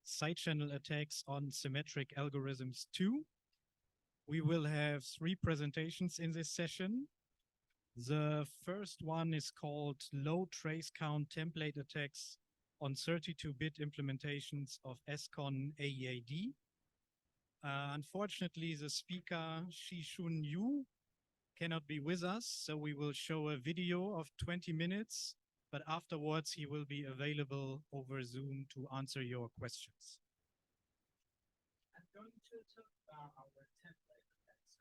side channel attacks on Symmetric Algorithms II. We will have 3 presentations in this session. The first one is called Low Trace Count Template Attacks on 32-bit implementations of SCON AEAD. Unfortunately, the speaker, Shishun Yu, cannot be with us, so we will show a video of 20 minutes, but afterwards he will be available over Zoom to answer your questions. I'm going to talk about our template attacks.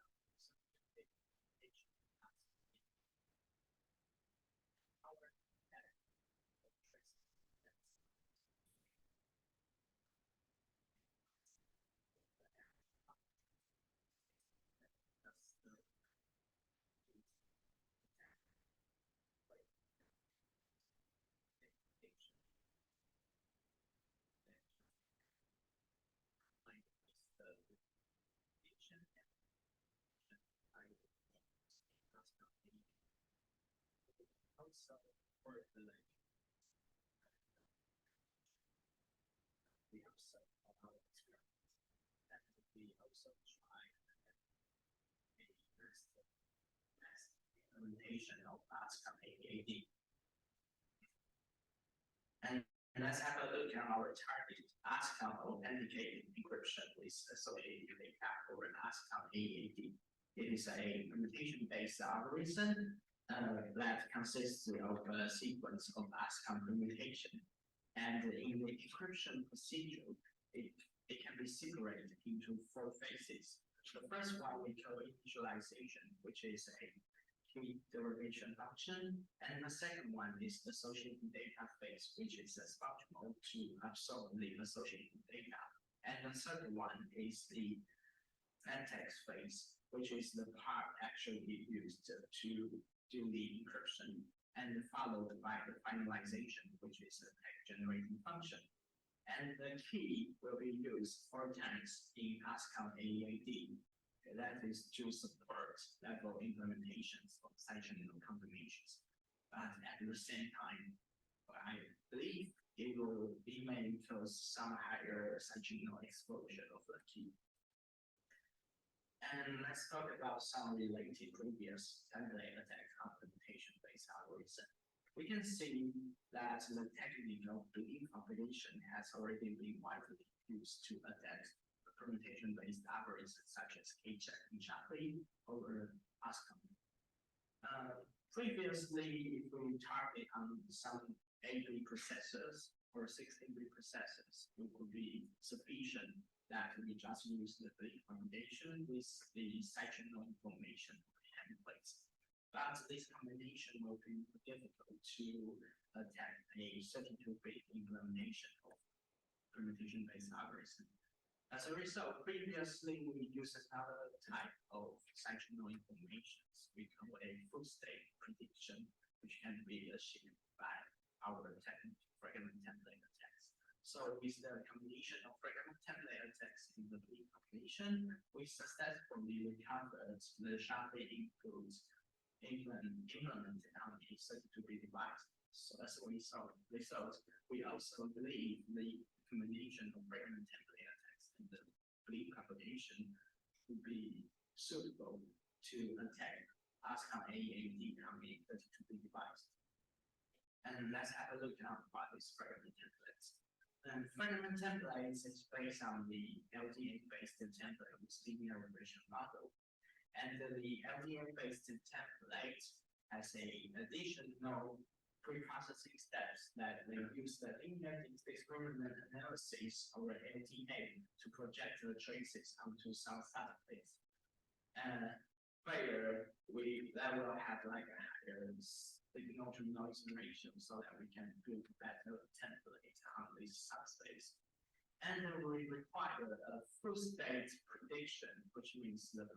Also, for the we also our experiment, and we also try a mass implementation of ASCII AAD. And let's have a look at our target ASCII authenticated encryption with associated data for an ASCII AAD. It is a implementation-based algorithm that consists of a sequence of ASCII implementation. And in the encryption procedure, it can be separated into 4 phases. The first one we call initialization, which is a key derivation function. And the second one is associated data phase, which is functional to absorb the associated data. And the third one is the syntax phase, which is the part actually used to do the encryption, and followed by the finalization, which is a text generating function. And the key will be used 4 times in ASCII AEAD. That is to support level implementations of side-channel combinations. But at the same time, I believe it may cause some higher side-channel exposure of the key. And let's talk about some related previous template attack implementation-based algorithm. We can see that the technique of doing compilation has already been widely used to attack implementation-based algorithms such as CHES in Shapely or ASCII. Previously, if we target on some 8-bit processors or 16-bit processors, it would be sufficient that we just use the combination with the side-channel information templates. But this combination will be difficult to attack a 32-bit implementation of implementation-based algorithm. As a result, previously we used another type of side-channel informations we call a full state prediction, which can be achieved by our fragment template attacks. So with the combination of fragment template attacks in the combination, we successfully recovered the Shapely input implemented on a 32-bit device. So as a result, we also believe the combination of fragment template attacks and the bleed combination would be suitable to attack ASCII AEAD on a 32-bit device. And let's have a look at what is fragment templates. And fragment templates is based on the LDA-based template with linear regression model. And the LDA-based template has a additional pre-processing steps that they use the linear discriminant analysis or LDA to project the traces onto some subspace. Where that will have like a higher signal to noise ratio so that we can build better template on this subspace. And we require a full state prediction, which means the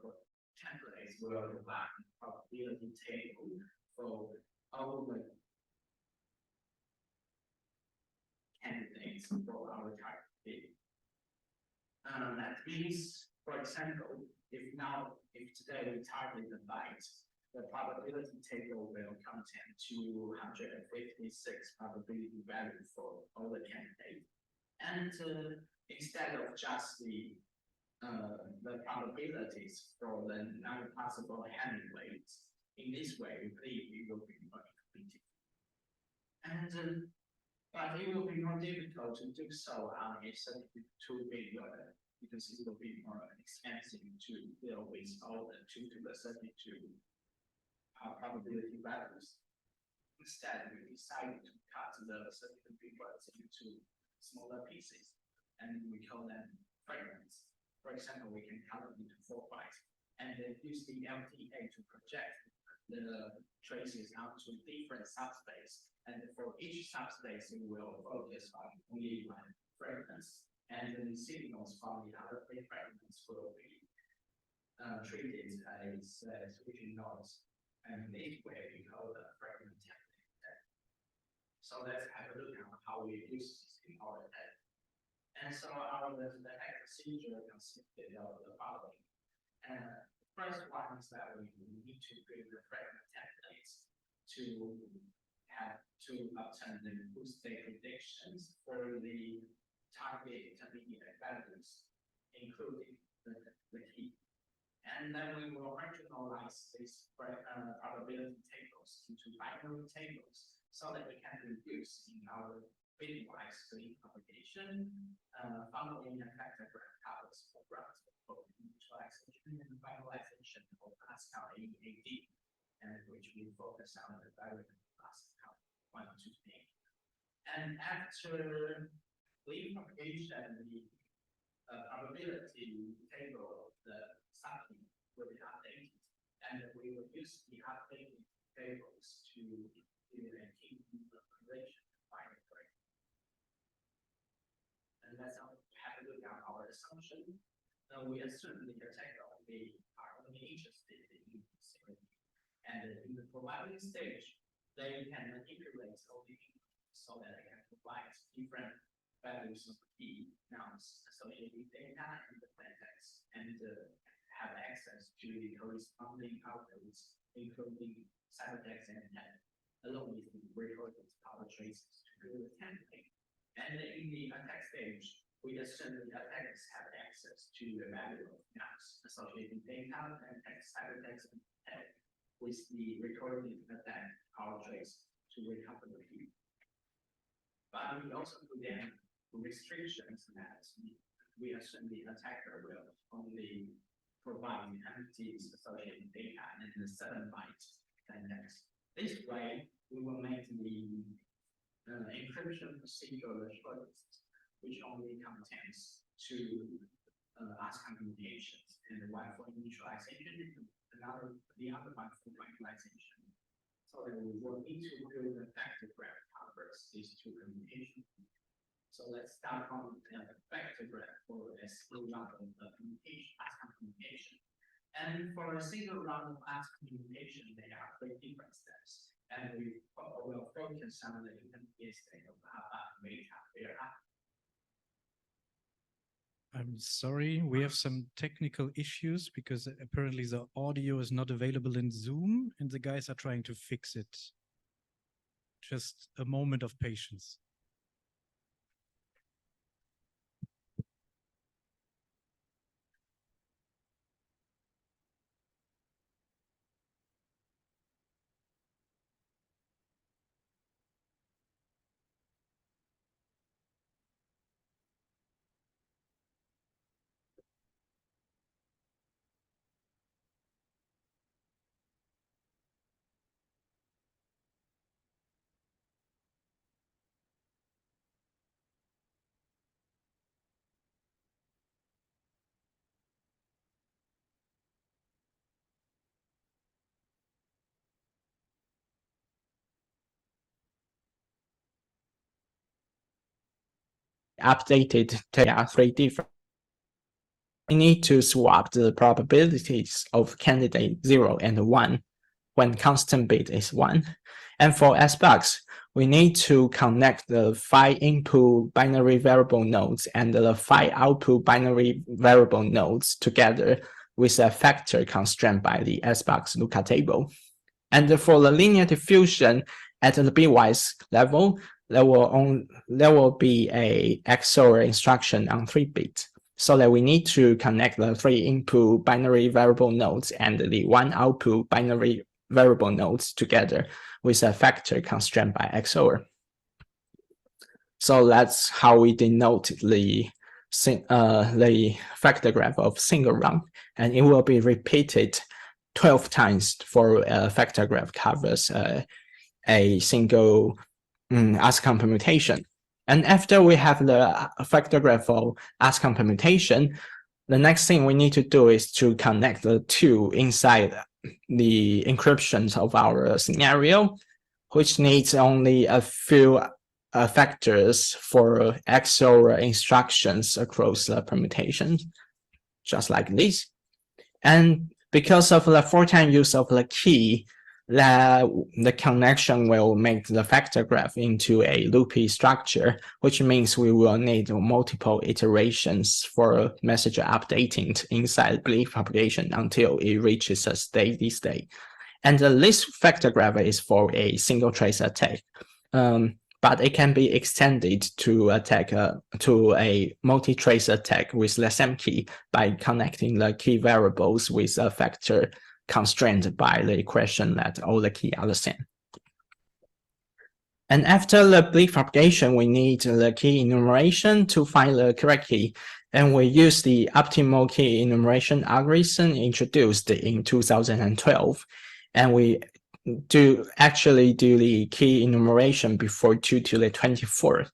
templates will provide a probability table for all the candidates for our target. That means, for example, if today we target the byte, the probability table will contain 256 probability value for all the candidates. And instead of just the probabilities for the non-possible handling weights, in this way, we believe it will be more complete. And but it will be more difficult to do so on a 32-bit unit because it will be more expensive to deal with all the 2 to the 32 probability values. Instead, we decided to cut the 32-bit words into smaller pieces, and we call them fragments. For example, we can cut them into 4 bytes, and then use the LTA to project the traces onto different subspace. And for each subspace, we will focus on only 1 fragments, and the signals from the other 3 fragments will be treated as switching nodes. And this way, we call the fragment template. So let's have a look at how we use this in our test. And so the procedure consisted of the following. The first one is that we need to create the fragment templates to obtain the full state predictions for the target intermediate values, including the key. And then we will marginalize these probability tables into binary tables so that we can reduce in our bitwise screen propagation following a factor graph covers for graphs for initialization and finalization of Pascal AAD, and which we focus on the variable Pascal 1 to 8. And after leaf propagation, the probability table of the subkey will be updated, and we will use the updated tables to do a key manipulation binary. And let's have a look at our assumption. We assume the attacker are only interested in security, and in the providing stage, they can manipulate only so that they can provide different values of key nouns associated with data and the context, and have access to the corresponding outputs, including ciphertext and text, along with the recorded power traces to build a template. And in the attack stage, we assume the attackers have access to the value of nouns associated with data and text, ciphertext, and text, with the recorded attack power trace to recover the key. But we also put in restrictions that we assume the attacker will only provide entities associated with data and the 7-byte index. This way, we will make the encryption procedure the shortest, which only contains 2 ASCII communications, and 1 for initialization, and the other 1 for finalization. So we will need to build a vector graph covers these 2 communications. So let's start from the vector graph for a single round of ASCII communication. And for a single round of ASCII communication, there are 3 different steps. And we will focus on the intermediate state of beta. I'm sorry, we have some technical issues because apparently the audio is not available in Zoom and the guys are trying to fix it. Just a moment of patience. Updated data 3 different. We need to swap the probabilities of candidate 0 and 1 when constant bit is 1. And for SBox, we need to connect the 5 input binary variable nodes and the 5 output binary variable nodes together with a factor constraint by the SBox lookup table. And for the linear diffusion at the bitwise level, there will be a XOR instruction on 3 bits. So that we need to connect the 3 input binary variable nodes and the 1 output binary variable nodes together with a factor constraint by XOR. So that's how we denote the factor graph of single round, and it will be repeated 12 times for a factor graph covers a single ASCII permutation. And after we have the factor graph of ASCII permutation, the next thing we need to do is to connect the two inside the encryptions of our scenario, which needs only a few factors for XOR instructions across the permutations, just like this. And because of the 4-time use of the key, the connection will make the factor graph into a loopy structure, which means we will need multiple iterations for message updating inside belief propagation until it reaches a steady state. And this factor graph is for a single trace attack, but it can be extended to attack to a multi-trace attack with the same key by connecting the key variables with a factor constrained by the equation that all the keys are the same. And after the belief propagation, we need the key enumeration to find the correct key. And we use the optimal key enumeration algorithm introduced in 2012. And we actually do the key enumeration before 2 to the 24th.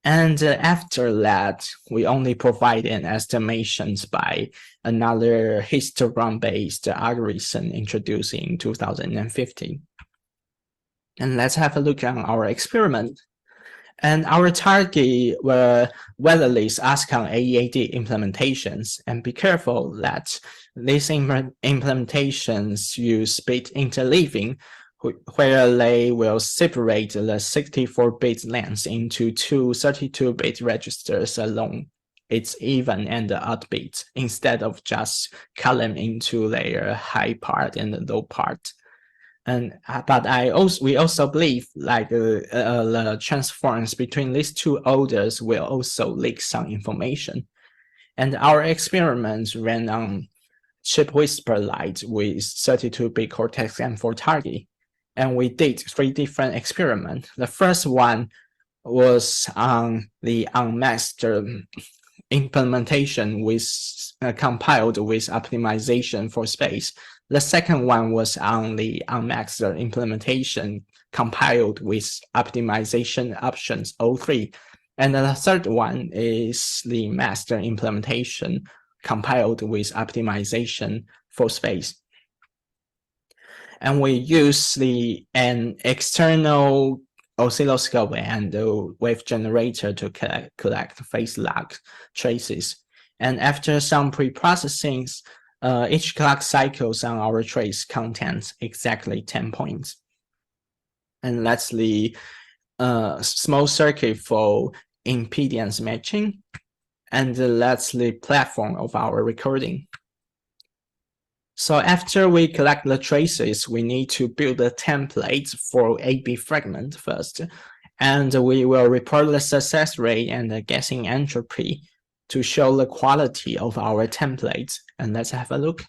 And after that, we only provide an estimations by another histogram-based algorithm introduced in 2015. And let's have a look at our experiment. And our target were weatherless ASCII AEAD implementations. And be careful that these implementations use bit interleaving, where they will separate the 64-bit length into two 32-bit registers along its even and odd bits, instead of just cut them into their high part and the low part. And but we also believe like the transforms between these two orders will also leak some information. And our experiments ran on chip whisper light with 32-bit Cortex M4 target. And we did 3 different experiments. The first one was on the unmasked implementation with compiled with optimization for space. The second one was on the unmasked implementation compiled with optimization options 03. And the third one is the master implementation compiled with optimization for space. And we use an external oscilloscope and the wave generator to collect phase lag traces. And after some pre-processing, each clock cycles on our trace contains exactly 10 points. And that's the small circuit for impedance matching. And that's the platform of our recording. So after we collect the traces, we need to build a template for AB fragment first. And we will report the success rate and the guessing entropy to show the quality of our template. And let's have a look.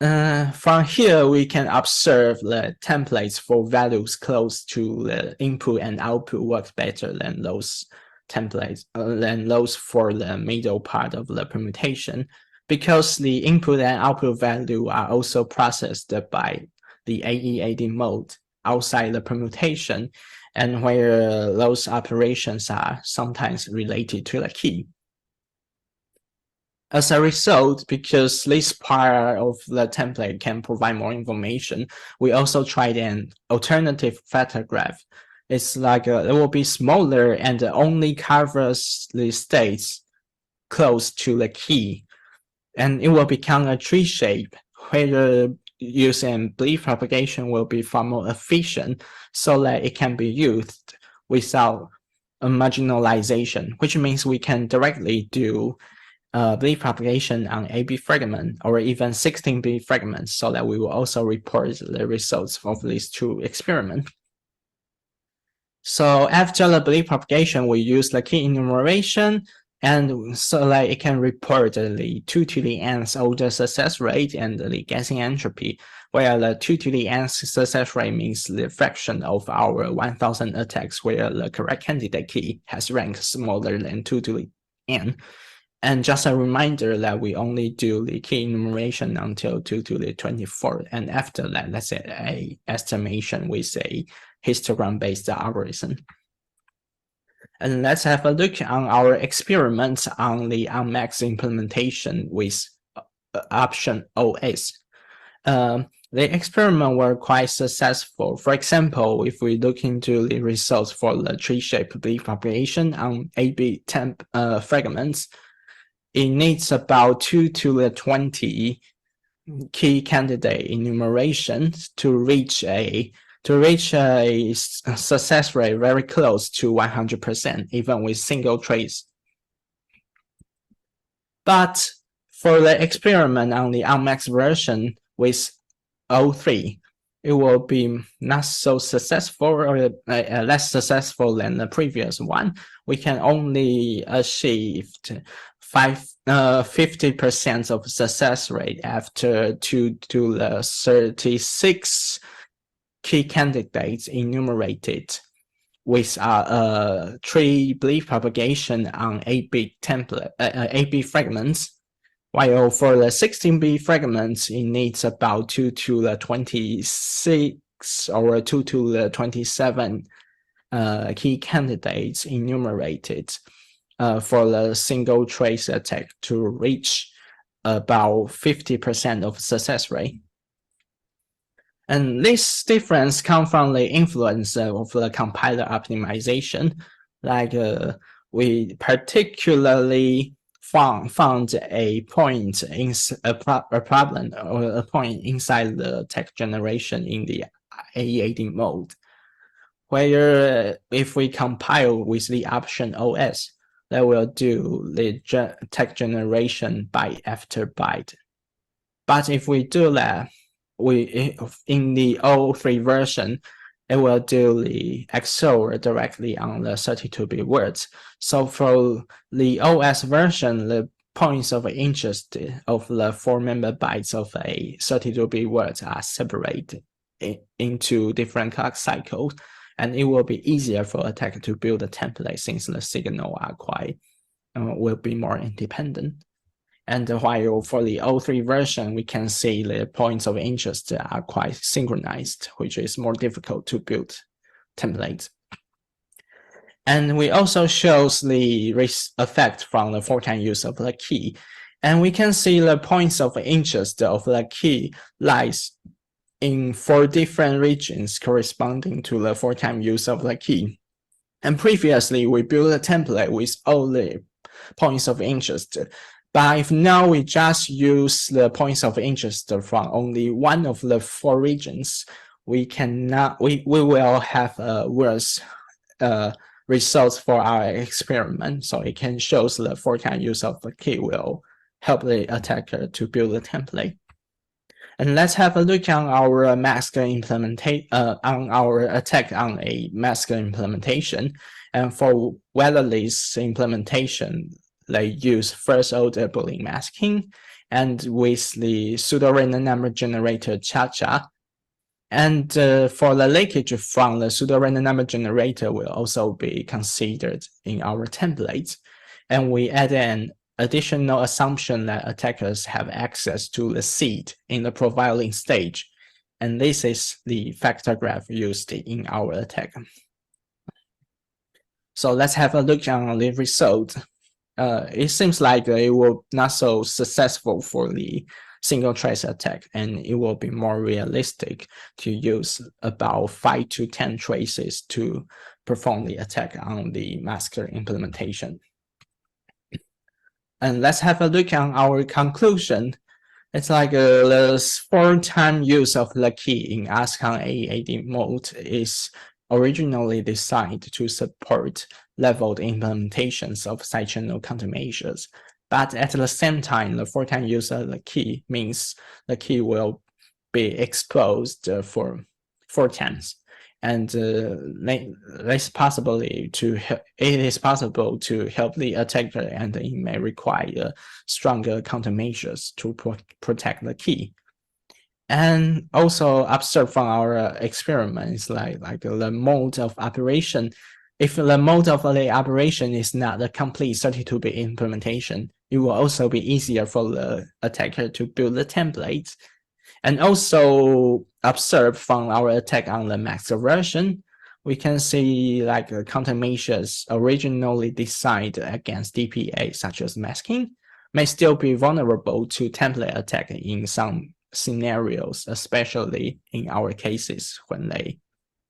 From here, we can observe the templates for values close to the input and output work better than those templates, than those for the middle part of the permutation, because the input and output value are also processed by the AEAD mode outside the permutation, and where those operations are sometimes related to the key. As a result, because this part of the template can provide more information, we also tried an alternative factor graph. It's like it will be smaller and only covers the states close to the key. And it will become a tree shape where the use and belief propagation will be far more efficient so that it can be used without a marginalization, which means we can directly do belief propagation on AB fragment or even 16-bit fragments, so that we will also report the results of these 2 experiments. So after the belief propagation, we use the key enumeration, and so like it can report the 2 to the nth order success rate and the guessing entropy, where the 2 to the nth success rate means the fraction of our 1000 attacks where the correct candidate key has rank smaller than 2 to the n. And just a reminder that we only do the key enumeration until 2 to the 24th, and after that, let's say a estimation with a histogram-based algorithm. And let's have a look on our experiments on the unmaxed implementation with option OS. The experiment were quite successful. For example, if we look into the results for the tree-shaped belief propagation on AB temp fragments, it needs about 2 to the 20 key candidate enumerations to reach a success rate very close to 100%, even with single trace. But for the experiment on the unmaxed version with O3, it will be not so successful, or less successful than the previous one. We can only achieve 50% of success rate after 2 to the 36 key candidates enumerated with tree belief propagation on 8-bit template, 8-bit fragments. While for the 16-bit fragments, it needs about 2 to the 26 or 2 to the 27 key candidates enumerated for the single trace attack to reach about 50% of success rate. And this difference comes from the influence of the compiler optimization. Like we particularly found a point in a problem or a point inside the text generation in the AEAD mode, where if we compile with the option OS, that will do the text generation byte after byte. But if we do that, in the O3 version, it will do the XOR directly on the 32-bit words. So for the OS version, the points of interest of the 4 member bytes of a 32-bit words are separated into different clock cycles, and it will be easier for attacker to build a template since the signal are quite will be more independent. And while for the O3 version, we can see the points of interest are quite synchronized, which is more difficult to build templates. And we also shows the effect from the 4-time use of the key. And we can see the points of interest of the key lies in 4 different regions corresponding to the 4-time use of the key. And previously, we built a template with all the points of interest. But if now we just use the points of interest from only one of the 4 regions, we will have worse results for our experiment. So it can show the 4-time use of the key will help the attacker to build a template. And let's have a look on our mask implementation, on our attack on a mask implementation. And for whether this implementation, they use first-order Boolean masking, and with the pseudo-random number generator CHES. And for the leakage from the pseudo-random number generator will also be considered in our templates. And we add an additional assumption that attackers have access to the seed in the profiling stage. And this is the factor graph used in our attack. So let's have a look on the result. It seems like it will not so successful for the single trace attack, and it will be more realistic to use about 5 to 10 traces to perform the attack on the masker implementation. And let's have a look on our conclusion. It's like the 4-time use of the key in ASCII AEAD mode is originally designed to support leveled implementations of side-channel countermeasures. But at the same time, the 4-time use of the key means the key will be exposed for 4 times. and it is possible to help the attacker, and it may require stronger countermeasures to protect the key. And also observe from our experiments, like the mode of operation. If the mode of the operation is not a complete 32-bit implementation, it will also be easier for the attacker to build the template. And also observe from our attack on the max version, we can see like countermeasures originally designed against DPA, such as masking, may still be vulnerable to template attack in some scenarios, especially in our cases when they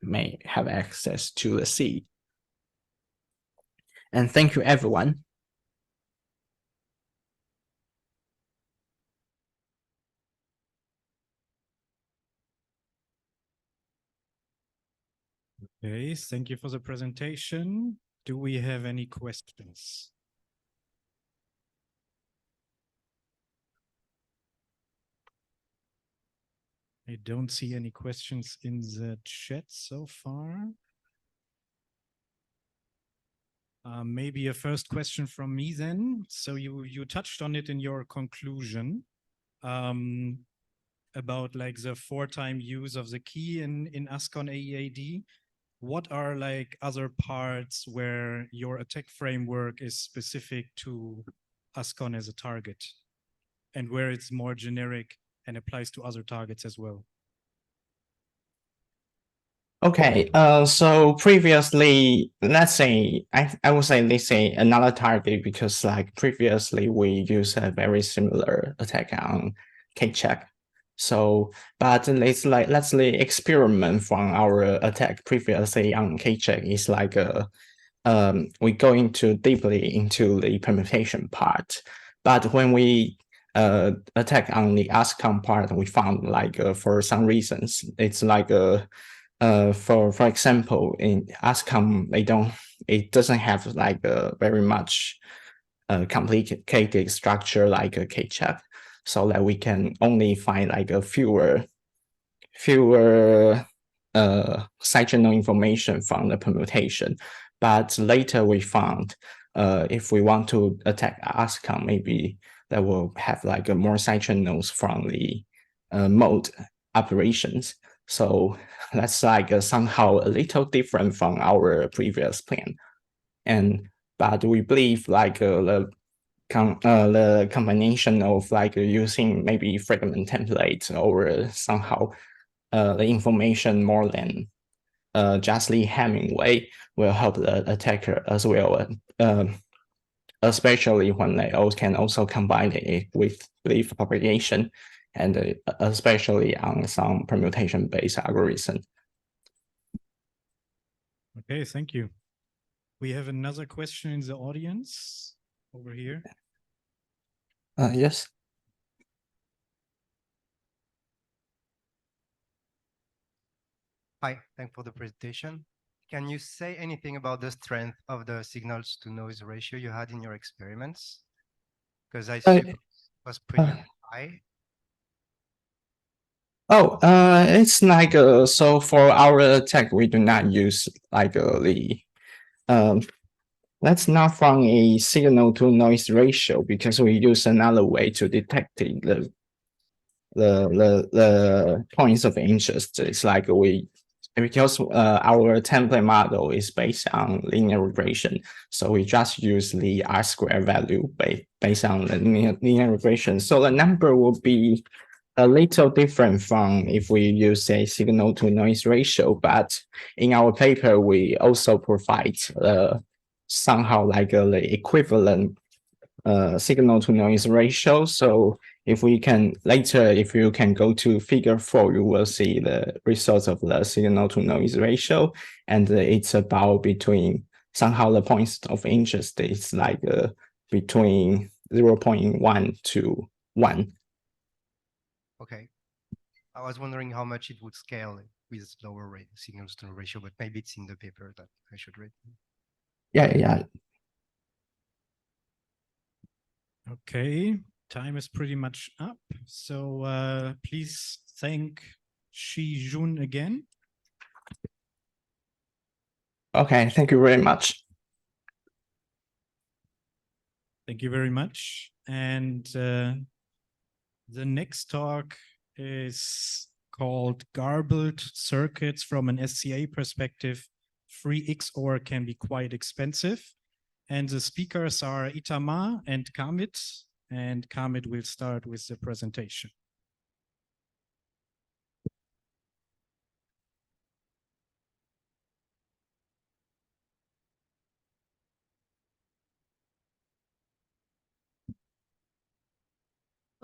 may have access to the seed. And thank you, everyone. Okay, thank you for the presentation. Do we have any questions? I don't see any questions in the chat so far. Maybe a first question from me then. So you touched on it in your conclusion about like the 4-time use of the key in ASCON AEAD. What are like other parts where your attack framework is specific to ASCON as a target, and where it's more generic and applies to other targets as well? Okay, so previously, let's say, I would say let's say another target, because like previously we used a very similar attack on CHES. So, but let's experiment from our attack previously on CHES is like we go into deeply into the permutation part. But when we attack on the ASCON part, we found like for some reasons, it's like for example, in ASCON, it doesn't have like a very much complicated structure like a CHES, so that we can only find like a fewer side channel information from the permutation. But later we found if we want to attack ASCON, maybe that will have like more side channels from the mode operations. So that's like somehow a little different from our previous plan. But we believe like the combination of like using maybe fragment templates or somehow the information more than just the Hemingway will help the attacker as well, especially when they can also combine it with leaf propagation, and especially on some permutation-based algorithm. Okay, thank you. We have another question in the audience over here. Yes. Hi, thanks for the presentation. Can you say anything about the strength of the signals to noise ratio you had in your experiments? Because I see it was pretty high. Oh, it's like so for our attack, we do not use like that's not from a signal to noise ratio, because we use another way to detect the points of interest. It's like because our template model is based on linear regression, so we just use the R² value based on the linear regression. So the number will be a little different from if we use a signal to noise ratio, but in our paper, we also provide somehow like the equivalent signal to noise ratio. So if we can later, if you can go to figure 4, you will see the results of the signal to noise ratio, and it's about between somehow the points of interest is like between 0.1 to 1. Okay. I was wondering how much it would scale with lower rate signals to ratio, but maybe it's in the paper that I should read. Yeah. Okay, time is pretty much up. So please thank Shi Jun again. Okay, thank you very much. Thank you very much. And the next talk is called Garbled Circuits from an SCA perspective. Free XOR can be quite expensive. And the speakers are Itamar and Kamit. And Kamit will start with the presentation.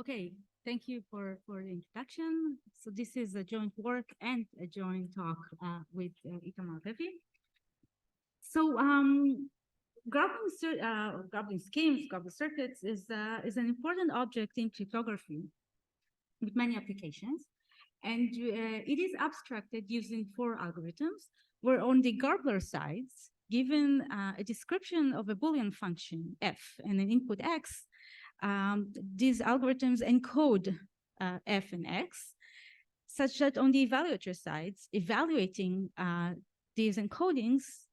Okay, thank you for the introduction. So this is a joint work and a joint talk with Itamar Levi. So grabbing schemes, grabbing circuits is an important object in cryptography with many applications. And it is abstracted using 4 algorithms, where on the garbler sides, given a description of a Boolean function f and an input x, these algorithms encode f and x, such that on the evaluator sides, evaluating these encodings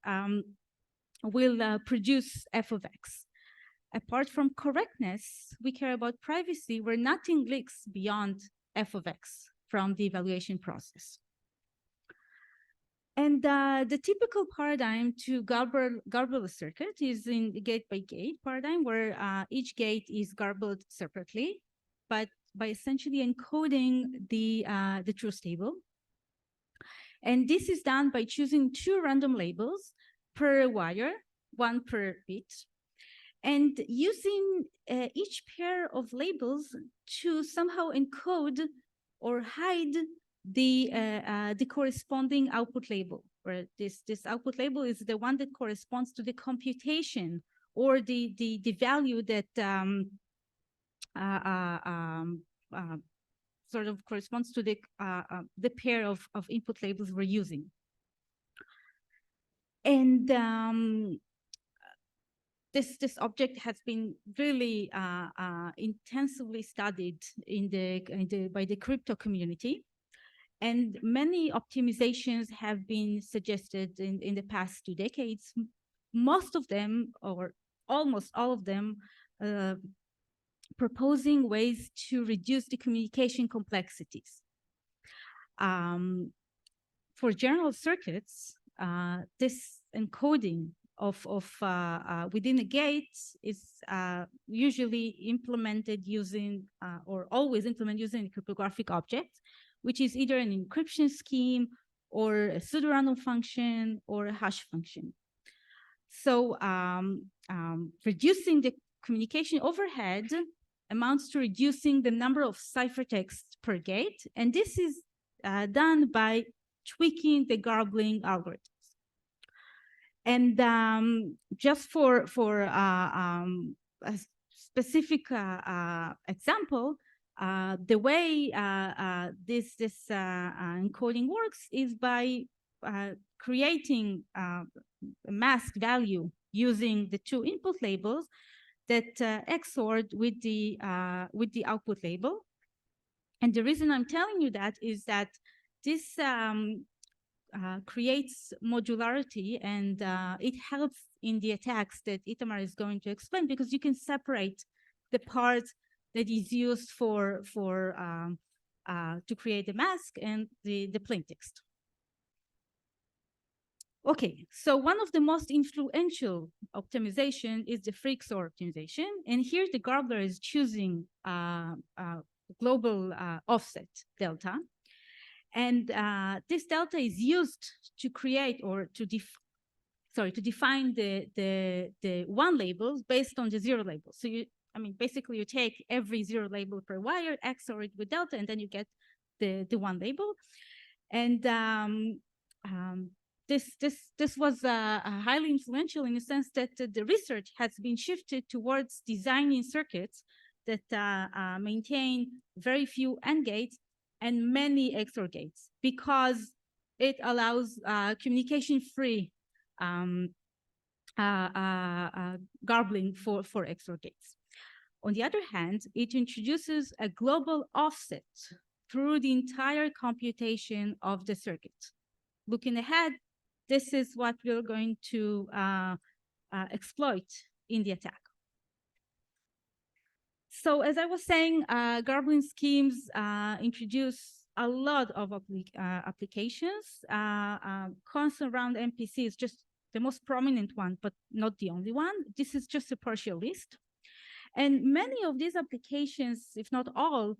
will produce f of x. Apart from correctness, we care about privacy, where nothing leaks beyond f of x from the evaluation process. And the typical paradigm to garble a circuit is in the gate-by-gate paradigm, where each gate is garbled separately, but by essentially encoding the truth table. And this is done by choosing 2 random labels per wire, 1 per bit, and using each pair of labels to somehow encode or hide the corresponding output label, where this output label is the one that corresponds to the computation or the value that sort of corresponds to the pair of input labels we're using. And this object has been really intensively studied by the crypto community. And many optimizations have been suggested in the past 2 decades. Most of them, or almost all of them, proposing ways to reduce the communication complexities. For general circuits, this encoding of within a gate is usually implemented using, or always implemented using a cryptographic object, which is either an encryption scheme or a pseudo-random function or a hash function. So reducing the communication overhead amounts to reducing the number of ciphertexts per gate. And this is done by tweaking the garbling algorithms. And just for a specific example, the way this encoding works is by creating a mask value using the 2 input labels that XORed with the output label. And the reason I'm telling you that is that this creates modularity, and it helps in the attacks that Itamar is going to explain, because you can separate the part that is used to create the mask and the plain text. Okay, so one of the most influential optimization is the free XOR optimization, and here the garbler is choosing global offset delta. And this delta is used to create or to define the 1 labels based on the 0 label. So basically you take every 0 label per wire, XOR it with delta, and then you get the 1 label. And this was highly influential in the sense that the research has been shifted towards designing circuits that maintain very few AND gates and many XOR gates, because it allows communication-free garbling for XOR gates. On the other hand, it introduces a global offset through the entire computation of the circuit. Looking ahead, this is what we're going to exploit in the attack. So as I was saying, garbling schemes introduce a lot of applications. Constant round MPC is just the most prominent one, but not the only one. This is just a partial list. And many of these applications, if not all,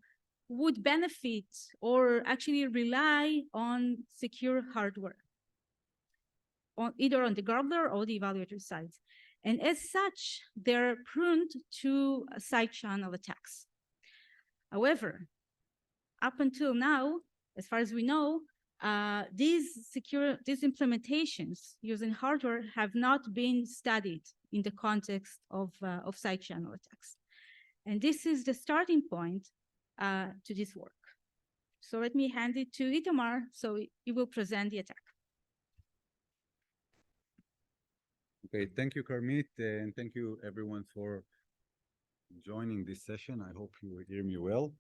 would benefit or actually rely on secure hardware, either on the garbler or the evaluator side. And as such, they're prone to side channel attacks. However, up until now, as far as we know, these implementations using hardware have not been studied in the context of side channel attacks. And this is the starting point to this work. So let me hand it to Itamar, so he will present the attack. Okay, thank you, Karmit, and thank you everyone for joining this session. I hope you hear me well.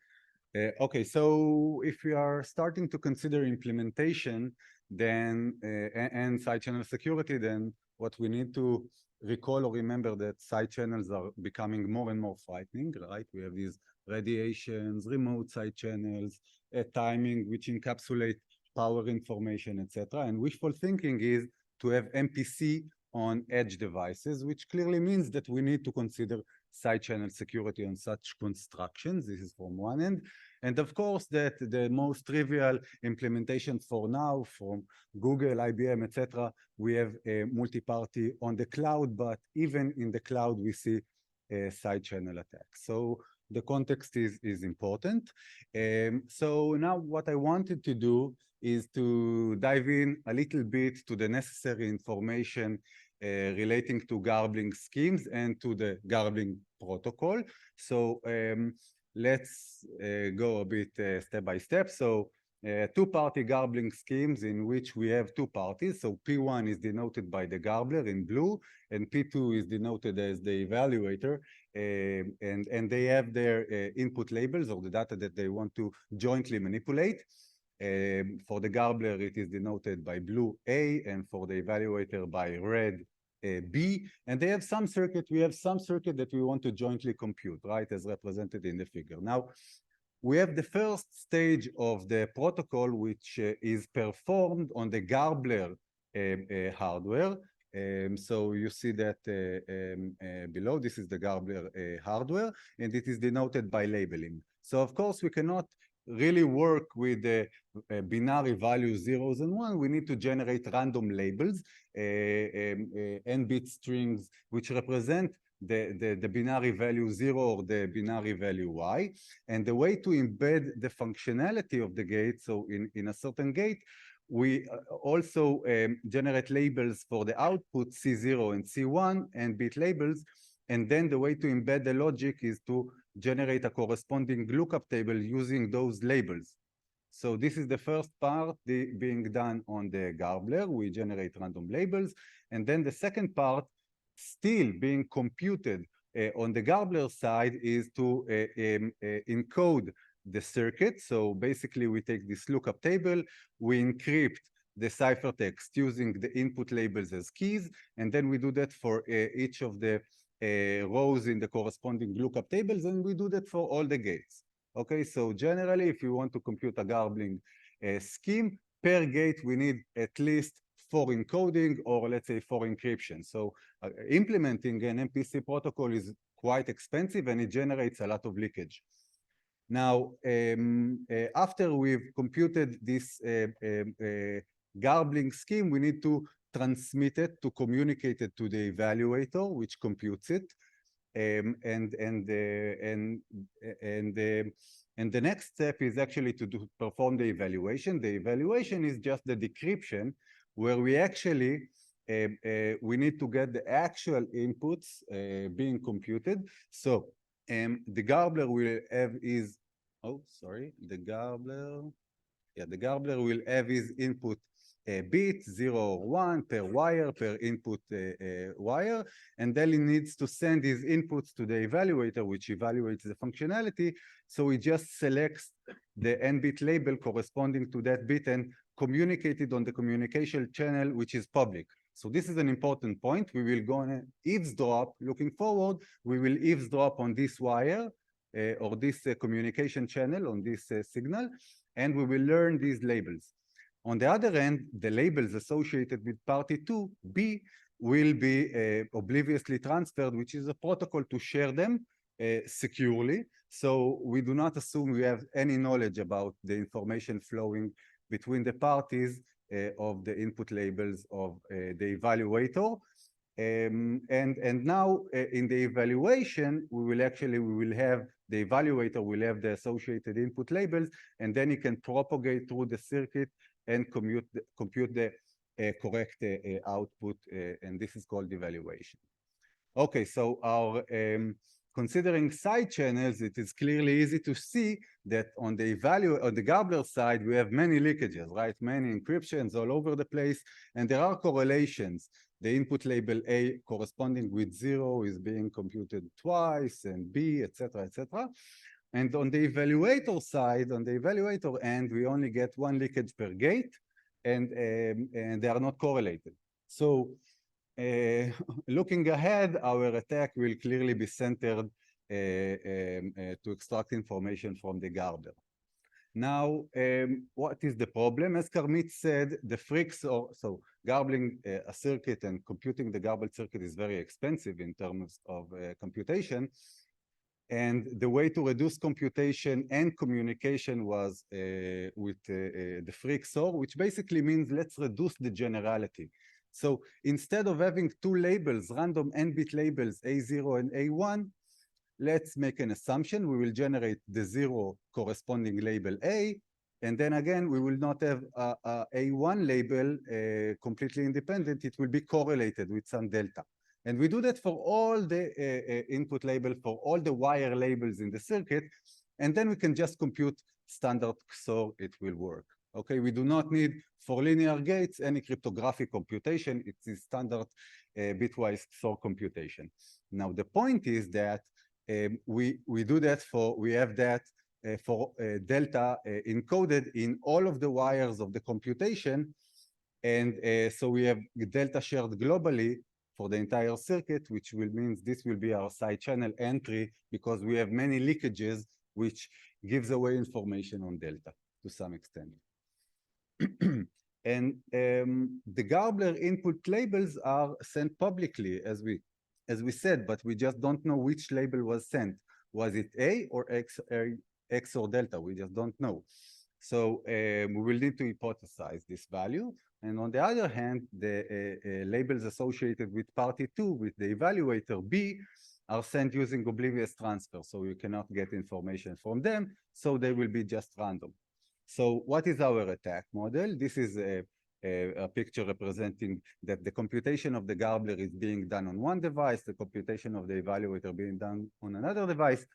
Okay, so if we are starting to consider implementation, then and side channel security, then what we need to recall or remember that side channels are becoming more and more frightening, right? We have these radiations, remote side channels, timing which encapsulate power information, etc. And wishful thinking is to have MPC on edge devices, which clearly means that we need to consider side channel security on such constructions. This is from one end. And of course, that the most trivial implementation for now from Google, IBM, etc., we have a multi-party on the cloud, but even in the cloud, we see side channel attacks. So the context is important. So now what I wanted to do is to dive in a little bit to the necessary information relating to garbling schemes and to the garbling protocol. So let's go a bit step by step. So two-party garbling schemes in which we have two parties. So P1 is denoted by the garbler in blue, and P2 is denoted as the evaluator, and they have their input labels or the data that they want to jointly manipulate. For the garbler, it is denoted by blue A, and for the evaluator by red B. And they have some circuit, we have some circuit that we want to jointly compute, right, as represented in the figure. Now, we have the first stage of the protocol, which is performed on the garbler hardware. So you see that below, this is the garbler hardware, and it is denoted by labeling. So of course, we cannot really work with the binary values 0s and 1s. We need to generate random labels, n-bit strings, which represent the binary value 0 or the binary value y. And the way to embed the functionality of the gate, so in a certain gate, we also generate labels for the output C0 and C1 and bit labels. And then the way to embed the logic is to generate a corresponding lookup table using those labels. So this is the first part being done on the garbler. We generate random labels. And then the second part, still being computed on the garbler side, is to encode the circuit. So basically, we take this lookup table, we encrypt the ciphertext using the input labels as keys, and then we do that for each of the rows in the corresponding lookup tables, and we do that for all the gates. Okay, so generally, if you want to compute a garbling scheme, per gate, we need at least 4 encoding, or let's say 4 encryption. So implementing an MPC protocol is quite expensive, and it generates a lot of leakage. Now, after we've computed this garbling scheme, we need to transmit it, to communicate it to the evaluator, which computes it. And the next step is actually to perform the evaluation. The evaluation is just the decryption, where we actually we need to get the actual inputs being computed. So the garbler will have his, the garbler will have his input bit 0 or 1 per wire, per input wire, and then he needs to send his inputs to the evaluator, which evaluates the functionality. So he just selects the n-bit label corresponding to that bit and communicated on the communication channel, which is public. So this is an important point. We will go and eavesdrop. Looking forward, we will eavesdrop on this wire or this communication channel, on this signal, and we will learn these labels. On the other hand, the labels associated with party 2, B, will be obliviously transferred, which is a protocol to share them securely. So we do not assume we have any knowledge about the information flowing between the parties of the input labels of the evaluator. And now in the evaluation, we will have the evaluator will have the associated input labels, and then he can propagate through the circuit and compute the correct output, and this is called evaluation. Okay, so our considering side channels, it is clearly easy to see that on the Gabler side, we have many leakages, right? Many encryptions all over the place, and there are correlations. The input label A corresponding with 0 is being computed twice, and B, etc., etc. And on the evaluator side, on the evaluator end, we only get one leakage per gate, and they are not correlated. So looking ahead, our attack will clearly be centered to extract information from the Gabler. Now, what is the problem? As Karmit said, the freaks, so garbling a circuit and computing the garbled circuit is very expensive in terms of computation. And the way to reduce computation and communication was with the freak XOR, which basically means let's reduce the generality. So instead of having two labels, random n-bit labels, A0 and A1, let's make an assumption. We will generate the 0 corresponding label A, and then again, we will not have a A1 label completely independent. It will be correlated with some delta. And we do that for all the input label, for all the wire labels in the circuit, and then we can just compute standard XOR, it will work. Okay, we do not need, for linear gates, any cryptographic computation. It is standard bitwise XOR computation. Now, the point is that we do that we have that for delta encoded in all of the wires of the computation. And so we have delta shared globally for the entire circuit, which will mean this will be our side channel entry because we have many leakages, which gives away information on delta to some extent. And the Gabler input labels are sent publicly, as we said, but we just don't know which label was sent. Was it A or X or delta? We just don't know. So we will need to hypothesize this value. And on the other hand, the labels associated with party 2, with the evaluator B, are sent using oblivious transfer. So you cannot get information from them. So they will be just random. So what is our attack model? This is a picture representing that the computation of the Gabler is being done on one device, the computation of the evaluator being done on another device.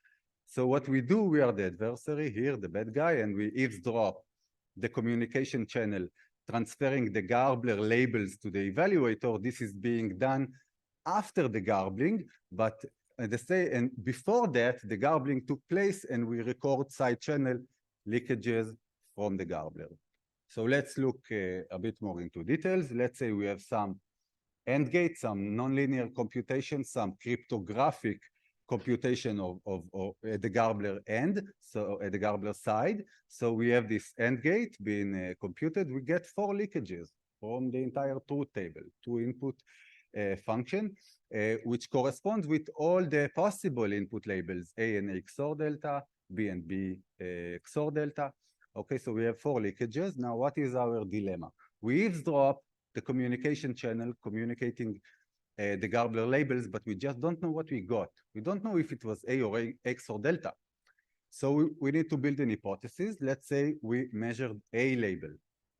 So what we do, we are the adversary here, the bad guy, and we eavesdrop the communication channel, transferring the Gabler labels to the evaluator. This is being done after the garbling, but and before that, the garbling took place, and we record side channel leakages from the Gabler. So let's look a bit more into details. Let's say we have some AND gate, some nonlinear computation, some cryptographic computation of the Gabler end, so at the Gabler side. So we have this AND gate being computed. We get 4 leakages from the entire truth table, 2 input function, which corresponds with all the possible input labels, A and A XOR delta, B and B XOR delta. Okay, so we have 4 leakages. Now, what is our dilemma? We eavesdrop the communication channel communicating the Gabler labels, but we just don't know what we got. We don't know if it was A or X or delta. So we need to build an hypothesis. Let's say we measured A label,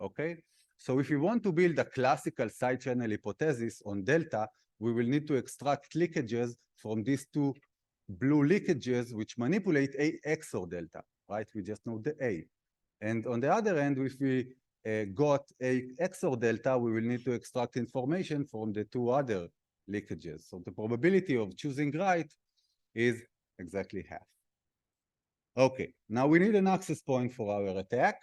okay? So if we want to build a classical side channel hypothesis on delta, we will need to extract leakages from these 2 blue leakages, which manipulate A, X or delta, right? We just know the A. And on the other end, if we got A XOR delta, we will need to extract information from the 2 other leakages. So the probability of choosing right is exactly half. Okay, now we need an access point for our attack.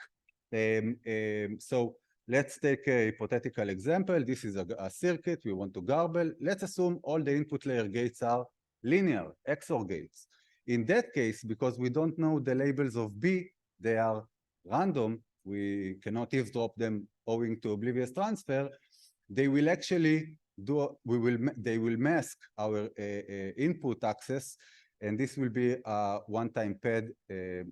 So let's take a hypothetical example. This is a circuit we want to garble. Let's assume all the input layer gates are linear, XOR gates. In that case, because we don't know the labels of B, they are random, we cannot eavesdrop them owing to oblivious transfer, they will actually they will mask our input access, and this will be a one-time pad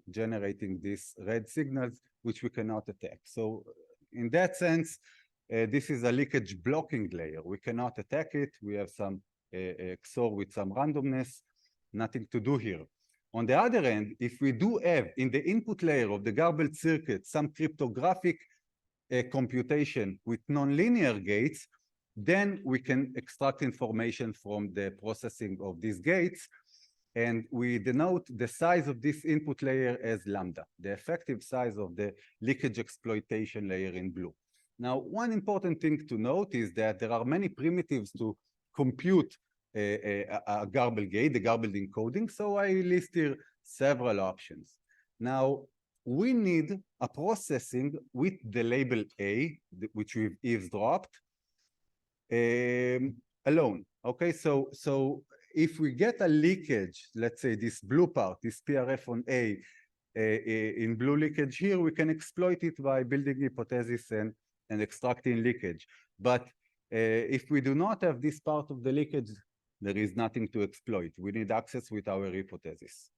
generating these red signals, which we cannot attack. So in that sense, this is a leakage blocking layer. We cannot attack it. We have some XOR with some randomness, nothing to do here. On the other hand, if we do have in the input layer of the garbled circuit some cryptographic computation with nonlinear gates, then we can extract information from the processing of these gates, and we denote the size of this input layer as lambda, the effective size of the leakage exploitation layer in blue. Now, one important thing to note is that there are many primitives to compute a garbled gate, the garbled encoding, so I list here several options. Now, we need a processing with the label A, which we've eavesdropped, alone. Okay, so if we get a leakage, let's say this blue part, this PRF on A, in blue leakage here, we can exploit it by building hypothesis and extracting leakage. But if we do not have this part of the leakage, there is nothing to exploit. We need access with our hypothesis.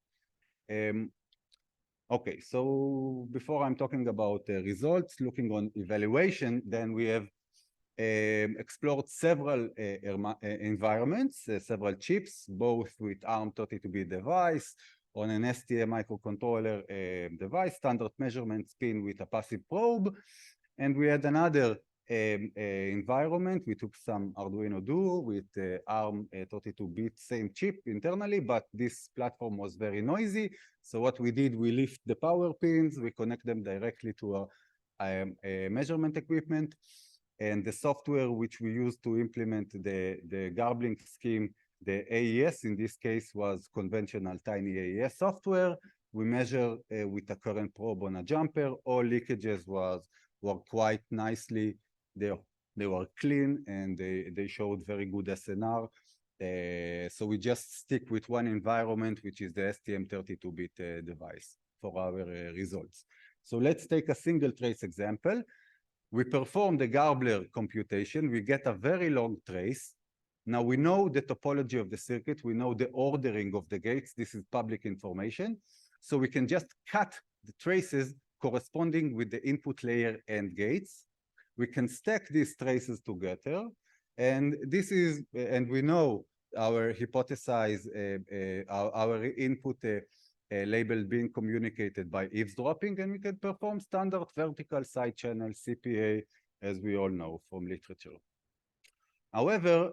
Okay, so before I'm talking about results, looking on evaluation, then we have explored several environments, several chips, both with ARM32B device, on an STM microcontroller device, standard measurement spin with a passive probe. And we had another environment. We took some Arduino Duo with ARM32-bit, same chip internally, but this platform was very noisy. So what we did, we lift the power pins, we connect them directly to a measurement equipment. And the software which we used to implement the garbling scheme, the AES in this case was conventional tiny AES software. We measure with a current probe on a jumper. All leakages were quite nicely, they were clean, and they showed very good SNR. So we just stick with one environment, which is the STM32-bit device for our results. So let's take a single trace example. We perform the garbler computation. We get a very long trace. Now we know the topology of the circuit. We know the ordering of the gates. This is public information. So we can just cut the traces corresponding with the input layer and gates. We can stack these traces together. And this is, and we know our hypothesize, our input label being communicated by eavesdropping, and we can perform standard vertical side channel CPA, as we all know from literature. However,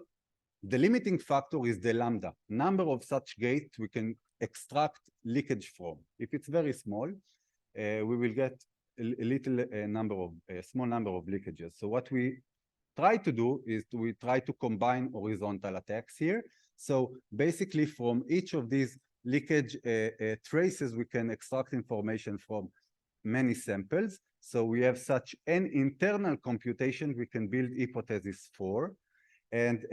the limiting factor is the lambda, number of such gates we can extract leakage from. If it's very small, we will get a small number of leakages. So what we try to do is we try to combine horizontal attacks here. So basically from each of these leakage traces, we can extract information from many samples. So we have such an internal computation we can build hypothesis for. And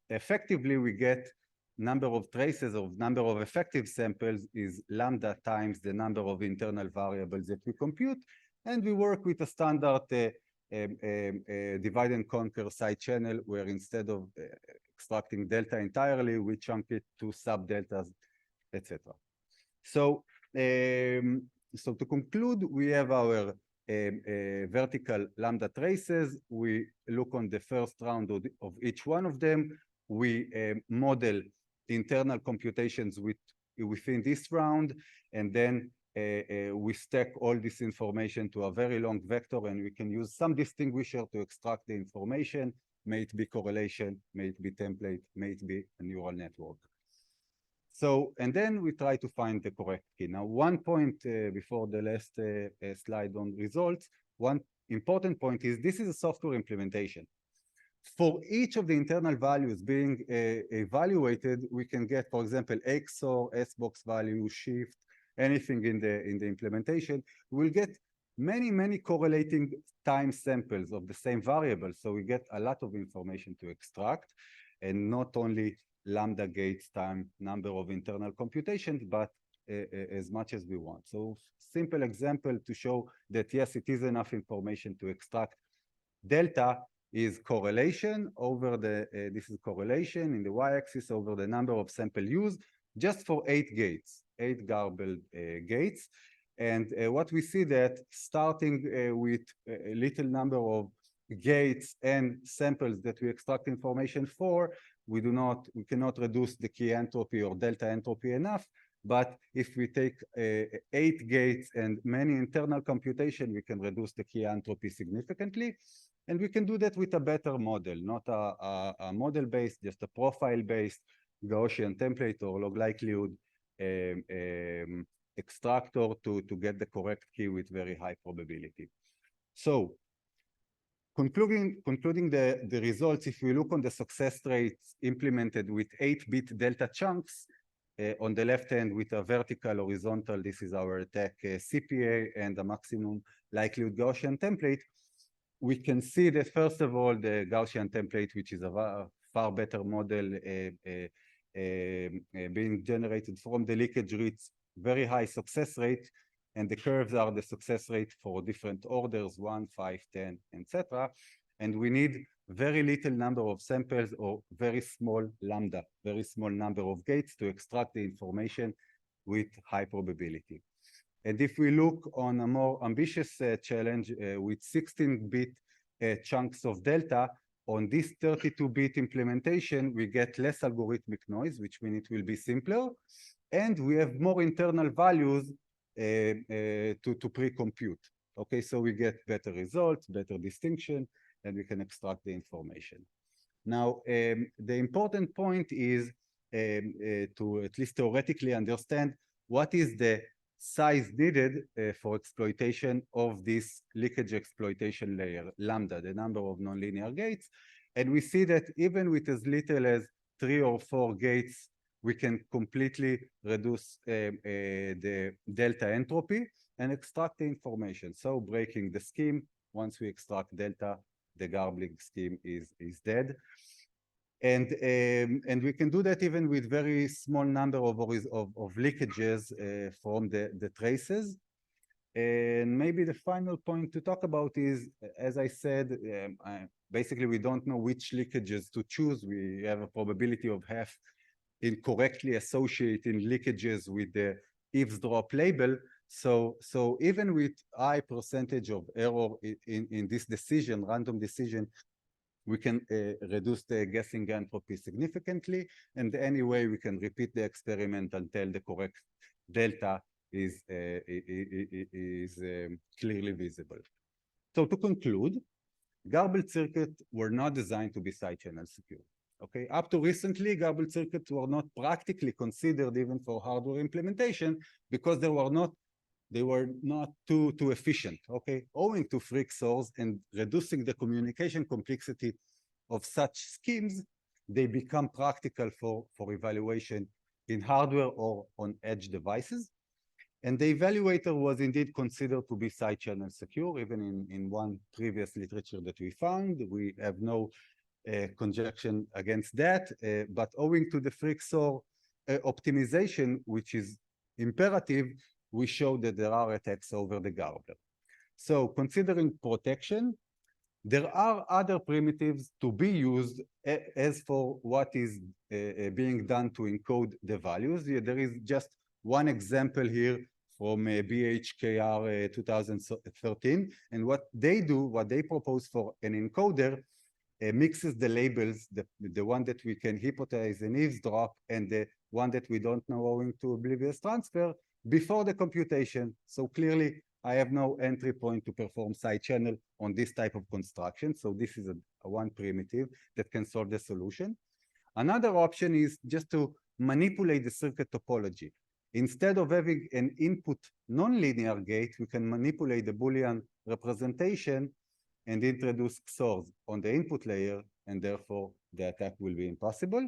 effectively we get number of traces of number of effective samples is lambda times the number of internal variables that we compute. And we work with a standard divide and conquer side channel, where instead of extracting delta entirely, we chunk it to sub deltas, etc. So, so to conclude, we have our vertical lambda traces. We look on the first round of each one of them. We model internal computations within this round, and then we stack all this information to a very long vector, and we can use some distinguisher to extract the information. May it be correlation, may it be template, may it be a neural network. So, and then we try to find the correct key. Now, one point before the last slide on results, one important point is this is a software implementation. For each of the internal values being evaluated, we can get, for example, XOR, S-box value, shift, anything in the implementation. We'll get many correlating time samples of the same variable. So we get a lot of information to extract, and not only lambda gates time number of internal computations, but as much as we want. So simple example to show that yes, it is enough information to extract. Delta is correlation over the, this is correlation in the y-axis over the number of sample used just for 8 gates, 8 garbled gates. And what we see that starting with a little number of gates and samples that we extract information for, we cannot reduce the key entropy or delta entropy enough. But if we take 8 gates and many internal computation, we can reduce the key entropy significantly. And we can do that with a better model, not a model-based, just a profile-based Gaussian template or log likelihood extractor to get the correct key with very high probability. So concluding the results, if we look on the success rates implemented with 8-bit delta chunks, on the left hand with a vertical horizontal, this is our attack CPA and the maximum likelihood Gaussian template, we can see that first of all, the Gaussian template, which is a far better model being generated from the leakage rates, very high success rate, and the curves are the success rate for different orders, 1, 5, 10, etc. And we need very little number of samples or very small lambda, very small number of gates to extract the information with high probability. And if we look on a more ambitious challenge with 16-bit chunks of delta, on this 32-bit implementation, we get less algorithmic noise, which means it will be simpler, and we have more internal values to pre-compute. Okay, so we get better results, better distinction, and we can extract the information. Now, the important point is to at least theoretically understand what is the size needed for exploitation of this leakage exploitation layer, lambda, the number of nonlinear gates. And we see that even with as little as 3 or 4 gates, we can completely reduce the delta entropy and extract the information. So breaking the scheme, once we extract delta, the garbling scheme is dead. And we can do that even with very small number of leakages from the traces. And maybe the final point to talk about is, as I said, basically we don't know which leakages to choose. We have a probability of half incorrectly associating leakages with the eavesdrop label. So even with high percentage of error in this decision, random decision, we can reduce the guessing entropy significantly. And anyway, we can repeat the experiment until the correct delta is clearly visible. So to conclude, garbled circuits were not designed to be side channel secure. Okay, up to recently, garbled circuits were not practically considered even for hardware implementation because they were not too efficient, okay? Owing to freak source and reducing the communication complexity of such schemes, they become practical for evaluation in hardware or on edge devices. And the evaluator was indeed considered to be side channel secure, even in one previous literature that we found. We have no conjecture against that, but owing to the freak source optimization, which is imperative, we show that there are attacks over the garbler. So considering protection, there are other primitives to be used as for what is being done to encode the values. There is just one example here from BHKR 2013, and what they do, what they propose for an encoder, mixes the labels, the one that we can hypothesize an eavesdrop and the one that we don't know owing to oblivious transfer before the computation. So clearly, I have no entry point to perform side channel on this type of construction. So this is a one primitive that can solve the solution. Another option is just to manipulate the circuit topology. Instead of having an input nonlinear gate, we can manipulate the Boolean representation and introduce XORs on the input layer, and therefore the attack will be impossible.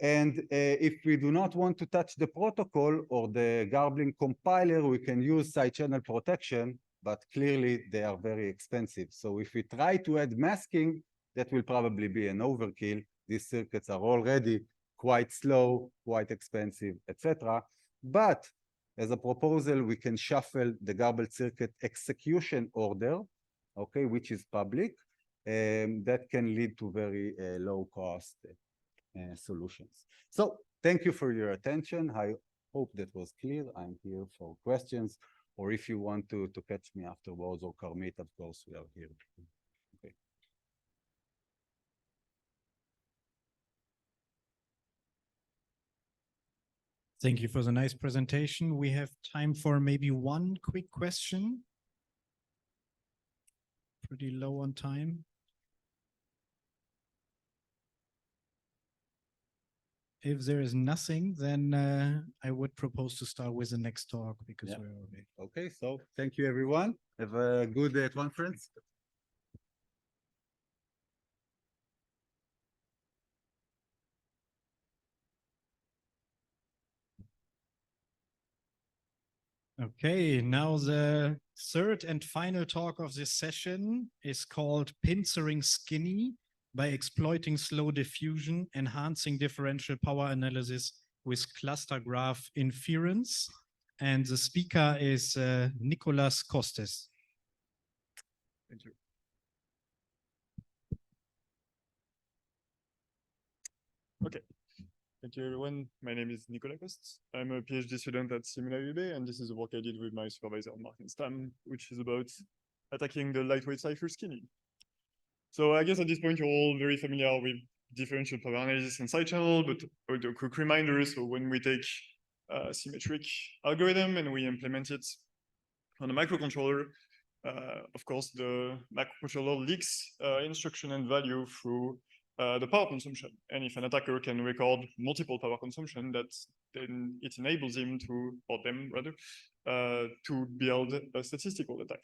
And if we do not want to touch the protocol or the garbling compiler, we can use side channel protection but clearly they are very expensive. So if we try to add masking, that will probably be an overkill. These circuits are already quite slow, quite expensive, etc. But as a proposal, we can shuffle the garbled circuit execution order, okay, which is public, that can lead to very low cost solutions. So thank you for your attention. I hope that was clear. I'm here for questions, or if you want to catch me afterwards, or Karmit, of course, we are here. Okay. Thank you for the nice presentation. We have time for maybe one quick question. Pretty low on time. If there is nothing, then I would propose to start with the next talk because Yeah. we're already. Okay, so thank you, everyone. Have a good conference. Okay, now the third and final talk of this session is called Pincering Skinny by exploiting slow diffusion, enhancing differential power analysis with cluster graph inference. And the speaker is Nicolas Costes. Thank you. Okay. Thank you, everyone. My name is Nicolas Costes. I'm a PhD student at Symmetric Algorithms, and this is the work I did with my supervisor, Martin Stam, which is about attacking the lightweight cipher Skinny. So I guess at this point, you're all very familiar with differential power analysis and side channel, but a quick reminder. So when we take a symmetric algorithm and we implement it on a microcontroller, of course, the microcontroller leaks instruction and value through the power consumption. And if an attacker can record multiple power consumption, then it enables him to, or them rather, to build a statistical attack.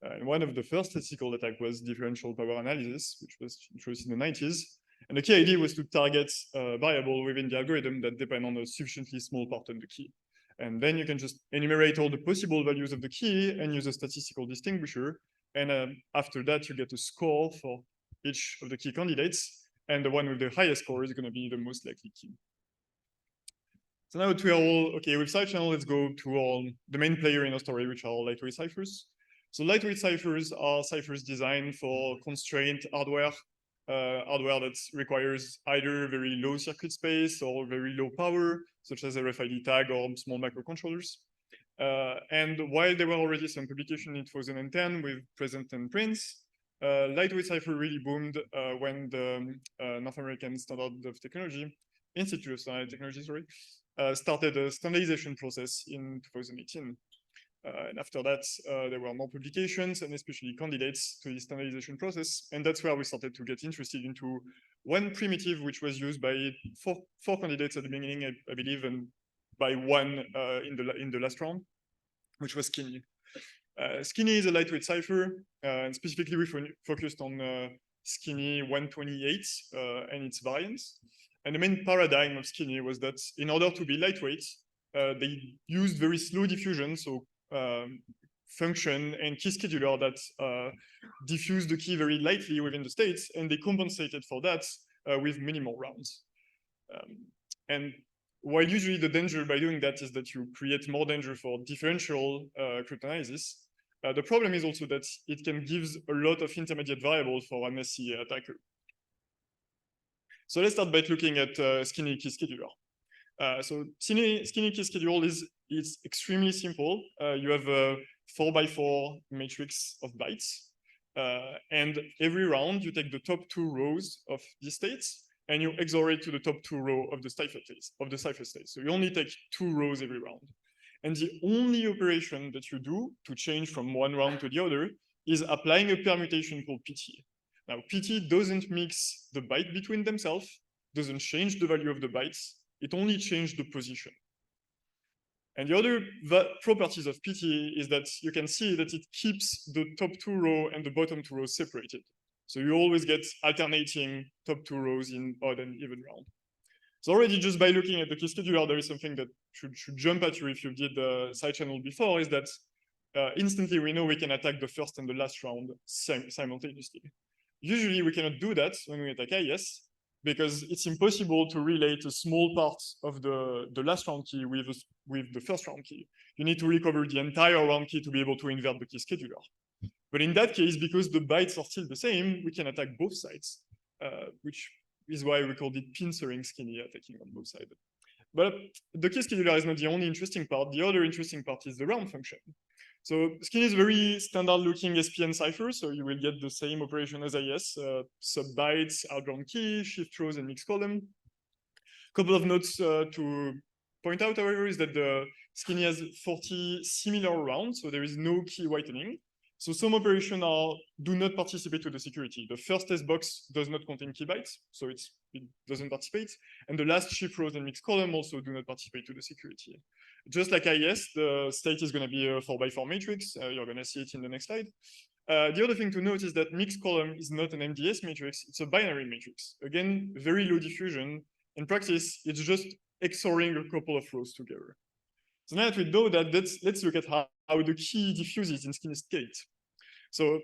And one of the first statistical attack was differential power analysis, which was introduced in the 90s. And the key idea was to target a variable within the algorithm that depend on a sufficiently small part of the key. And then you can just enumerate all the possible values of the key and use a statistical distinguisher. And after that, you get a score for each of the key candidates. And the one with the highest score is going to be the most likely key. So now we are all okay with side channel. Let's go to the main player in our story, which are lightweight ciphers. So lightweight ciphers are ciphers designed for constrained hardware, hardware that requires either very low circuit space or very low power, such as RFID tag or small microcontrollers. And while there were already some publication in 2010 with Present and Prince, lightweight cipher really boomed when the North American Standard of Technology, Institute of Standard Technology, started a standardization process in 2018. And after that, there were more publications and especially candidates to the standardization process. And that's where we started to get interested into one primitive, which was used by four candidates at the beginning, I believe, and by one in the last round, which was Skinny. Skinny is a lightweight cipher, and specifically we focused on Skinny 128 and its variants. And the main paradigm of Skinny was that in order to be lightweight, they used very slow diffusion, so function and key scheduler that diffuse the key very lightly within the states, and they compensated for that with minimal rounds. And while usually the danger by doing that is that you create more danger for differential cryptanalysis, the problem is also that it can give a lot of intermediate variables for an SCA attacker. So let's start by looking at Skinny key scheduler. So Skinny key schedule is extremely simple. You have a 4x4 matrix of bytes. And every round, you take the top 2 rows of the states, and you XOR it to the top 2 rows of the cipher state. So you only take 2 rows every round. And the only operation that you do to change from one round to the other is applying a permutation called PT. Now, PT doesn't mix the byte between themselves, doesn't change the value of the bytes, it only changes the position. And the other properties of PT is that you can see that it keeps the top 2 rows and the bottom 2 rows separated. So you always get alternating top 2 rows in odd and even round. So already just by looking at the key scheduler, there is something that should jump at you if you did the side channel before, is that instantly we know we can attack the first and the last round simultaneously. Usually we cannot do that when we attack AES, because it's impossible to relate a small part of the last round key with the first round key. You need to recover the entire round key to be able to invert the key scheduler. But in that case, because the bytes are still the same, we can attack both sides, which is why we called it pincering Skinny, attacking on both sides. But the key scheduler is not the only interesting part. The other interesting part is the round function. So Skinny is a very standard looking SPN cipher. So you will get the same operation as AES, sub bytes, outbound key, shift rows, and mixed column. Couple of notes to point out, however, is that the Skinny has 40 similar rounds, so there is no key whitening. So some operations do not participate to the security. The first S box does not contain key bytes, so it doesn't participate. And the last shift rows and mixed column also do not participate to the security. Just like AES, the state is going to be a 4x4 matrix. You're going to see it in the next slide. The other thing to note is that mixed column is not an MDS matrix, it's a binary matrix. Again, very low diffusion. In practice, it's just XORing a couple of rows together. So now that we know that, let's look at how the key diffuses in Skinny state. So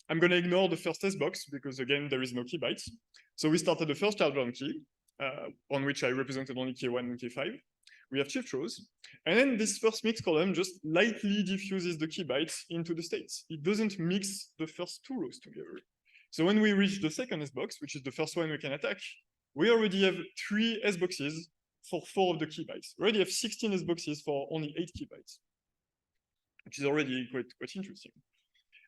I'm going to ignore the first S box because, again, there is no key bytes. So we started the first outbound key, on which I represented only K1 and K5. We have shift rows. And then this first mix column just lightly diffuses the key bytes into the states. It doesn't mix the first two rows together. So when we reach the second S box, which is the first one we can attack, we already have 3 S boxes for 4 of the key bytes. We already have 16 S boxes for only 8 key bytes, which is already quite interesting.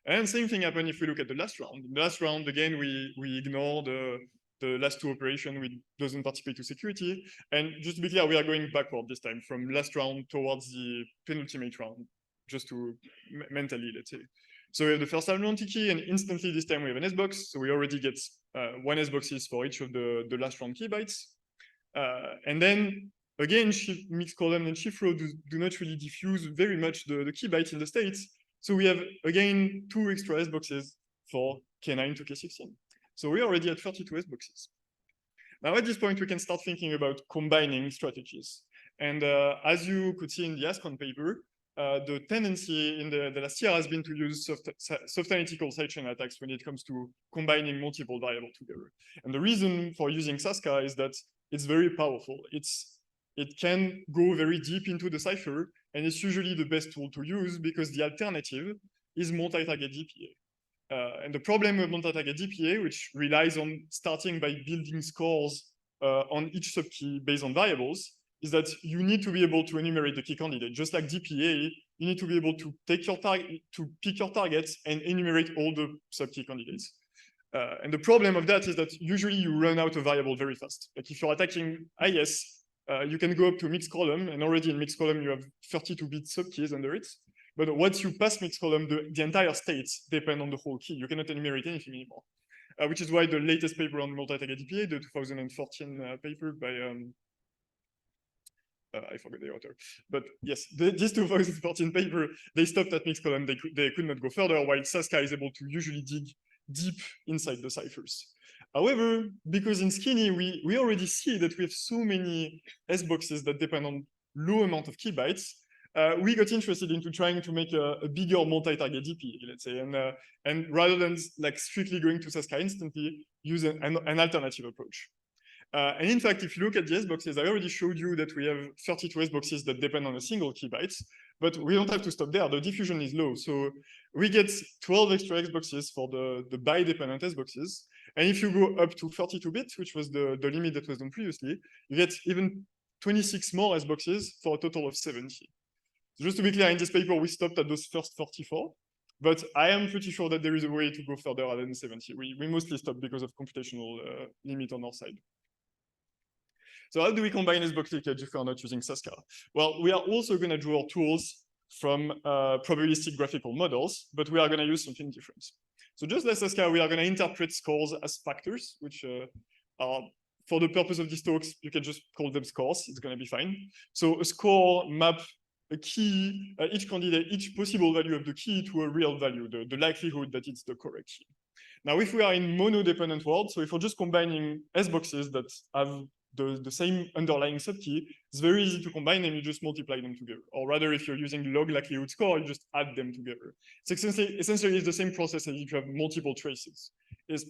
And same thing happened if we look at the last round. In the last round, again, we ignore the last 2 operations, we doesn't participate to security. And just to be clear, we are going backward this time from last round towards the penultimate round, just to mentally, let's say. So we have the first outbound key, and instantly this time we have an S box. So we already get 1 S boxes for each of the last round key bytes. And then again, mixed column and shift row do not really diffuse very much the key bytes in the states. So we have, again, 2 extra S boxes for K9 to K16. So we're already at 32 S boxes. Now at this point, we can start thinking about combining strategies. And as you could see in the ASCON paper, the tendency in the last year has been to use soft analytical sidechain attacks when it comes to combining multiple variables together. And the reason for using Saska is that it's very powerful. It can go very deep into the cipher, and it's usually the best tool to use because the alternative is multi-target DPA. And the problem with multi-target DPA, which relies on starting by building scores on each subkey based on variables, is that you need to be able to enumerate the key candidate. Just like DPA, you need to be able to take your target, to pick your targets and enumerate all the subkey candidates. And the problem of that is that usually you run out of variable very fast. Like if you're attacking IS, you can go up to mixed column, and already in mixed column you have 32-bit subkeys under it. But once you pass mixed column, the entire states depend on the whole key. You cannot enumerate anything anymore. Which is why the latest paper on multi-target DPA, the 2014 paper by I forgot the author, but yes, this 2014 paper, they stopped at mixed column. They could not go further, while Saska is able to usually dig deep inside the ciphers. However, because in Skinny, we already see that we have so many S boxes that depend on low amount of key bytes, we got interested into trying to make a bigger multi-target DPA, let's say, and rather than like strictly going to Saska instantly, use an alternative approach. And in fact, if you look at the S boxes, I already showed you that we have 32 S boxes that depend on a single key byte, but we don't have to stop there. The diffusion is low. So we get 12 extra S boxes for the bi-dependent S boxes. And if you go up to 32 bits, which was the limit that was done previously, you get even 26 more S boxes for a total of 70. So just to be clear, in this paper, we stopped at those first 44. But I am pretty sure that there is a way to go further than 70. We mostly stopped because of computational limit on our side. So how do we combine S box leakage if we are not using Saska? Well, we are also going to draw tools from probabilistic graphical models, but we are going to use something different. So just like Saska, we are going to interpret scores as factors, which are, for the purpose of these talks, you can just call them scores. It's going to be fine. So a score map a key, each candidate, each possible value of the key to a real value, the likelihood that it's the correct key. Now, if we are in mono-dependent world, so if we're just combining S boxes that have the same underlying subkey, it's very easy to combine and you just multiply them together. Or rather, if you're using log likelihood score, you just add them together. It's essentially the same process as if you have multiple traces. It's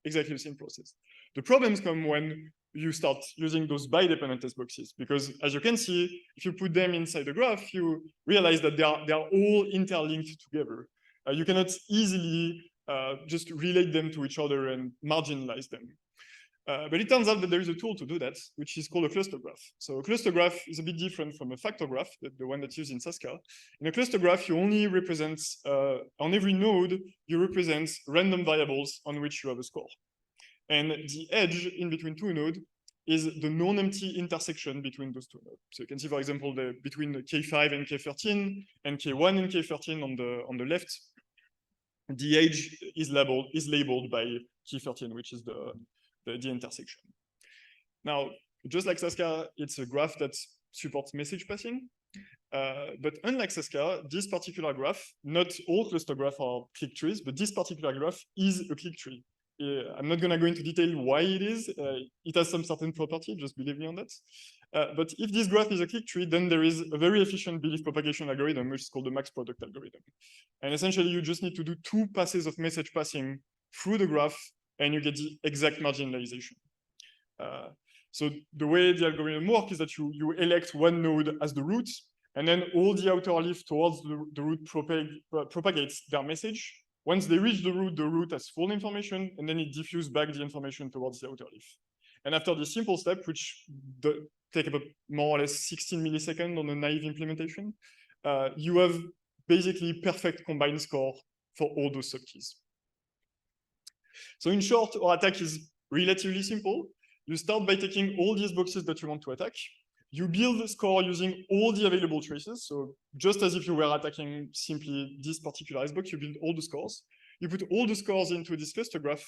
exactly the same process. The problems come when you start using those bidependent test boxes, because as you can see, if you put them inside the graph, you realize that they are all interlinked together. You cannot easily just relate them to each other and marginalize them. But it turns out that there is a tool to do that, which is called a cluster graph. So a cluster graph is a bit different from a factor graph, the one that's used in Saska. In a cluster graph, you only represent, on every node, you represent random variables on which you have a score. And the edge in between two nodes is the non-empty intersection between those two nodes. So you can see, for example, between K5 and K13 and K1 and K13 on the left, the edge is labeled by K13, which is the intersection. Now, just like Saska, it's a graph that supports message passing. But unlike Saska, this particular graph, not all cluster graphs are click trees, but this particular graph is a click tree. I'm not going to go into detail why it is. It has some certain property, just believe me on that. But if this graph is a click tree, then there is a very efficient belief propagation algorithm, which is called the max product algorithm. And essentially, you just need to do 2 passes of message passing through the graph, and you get the exact marginalization. So the way the algorithm works is that you elect one node as the root, and then all the outer leaf towards the root propagates their message. Once they reach the root has full information, and then it diffuses back the information towards the outer leaf. And after this simple step, which take about more or less 16 milliseconds on a naive implementation, you have basically perfect combined score for all those subkeys. So in short, our attack is relatively simple. You start by taking all these boxes that you want to attack. You build a score using all the available traces. So just as if you were attacking simply this particular icebox, you build all the scores. You put all the scores into this cluster graph,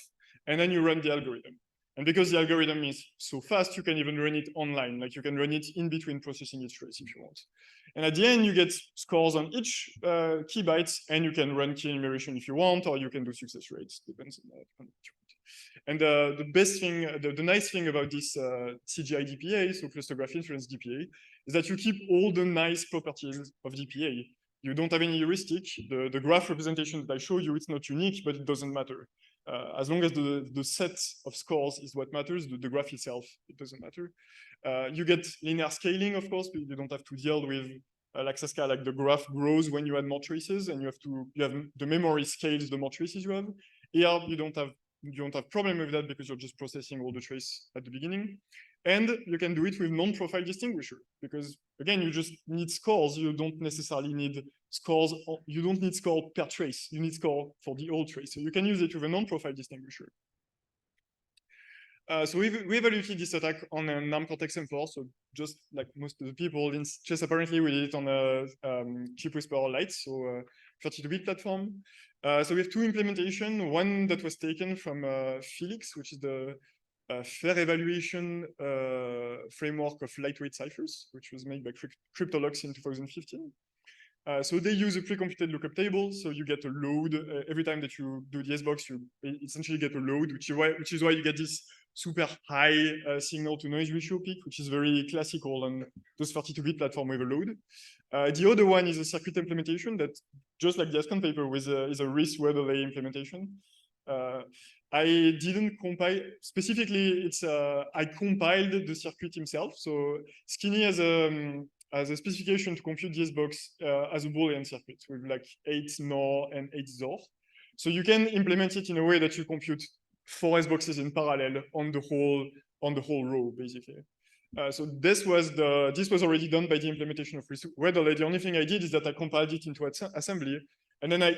and then you run the algorithm. And because the algorithm is so fast, you can even run it online. Like you can run it in between processing each trace if you want. And at the end, you get scores on each key bytes, and you can run key enumeration if you want, or you can do success rates, depends on what you want. And the best thing, the nice thing about this CGI DPA, so cluster graph inference DPA, is that you keep all the nice properties of DPA. You don't have any heuristic. The graph representation that I show you, it's not unique, but it doesn't matter. As long as the set of scores is what matters, the graph itself, it doesn't matter. You get linear scaling, of course, but you don't have to deal with like Saska, like the graph grows when you add more traces, and you have the memory scales the more traces you have. Here, you don't have problem with that because you're just processing all the traces at the beginning. And you can do it with non-profile distinguisher, because again, you just need scores. You don't necessarily need scores. You don't need score per trace. You need score for the whole trace. So you can use it with a non-profile distinguisher. So we evaluated this attack on an ARM Cortex M4. So just like most of the people in CHES, apparently we did it on a chip whisperer Lite, so 32-bit platform. So we have 2 implementations. One that was taken from Felix, which is the fair evaluation framework of lightweight ciphers, which was made by Cryptologs in 2015. So they use a pre-computed lookup table. So you get a load every time that you do the S-box, you essentially get a load, which is why you get this super high signal to noise ratio peak, which is very classical on those 32-bit platform with a load. The other one is a circuit implementation that, just like the Ascon paper, is a RIS word delay implementation. I didn't compile specifically. I compiled the circuit himself. So Skinny has a specification to compute the S-box as a Boolean circuit with like 8 NOR and 8 XOR. So you can implement it in a way that you compute 4 S-boxes in parallel on the whole row, basically. So this was already done by the implementation of word delay. The only thing I did is that I compiled it into assembly, and then I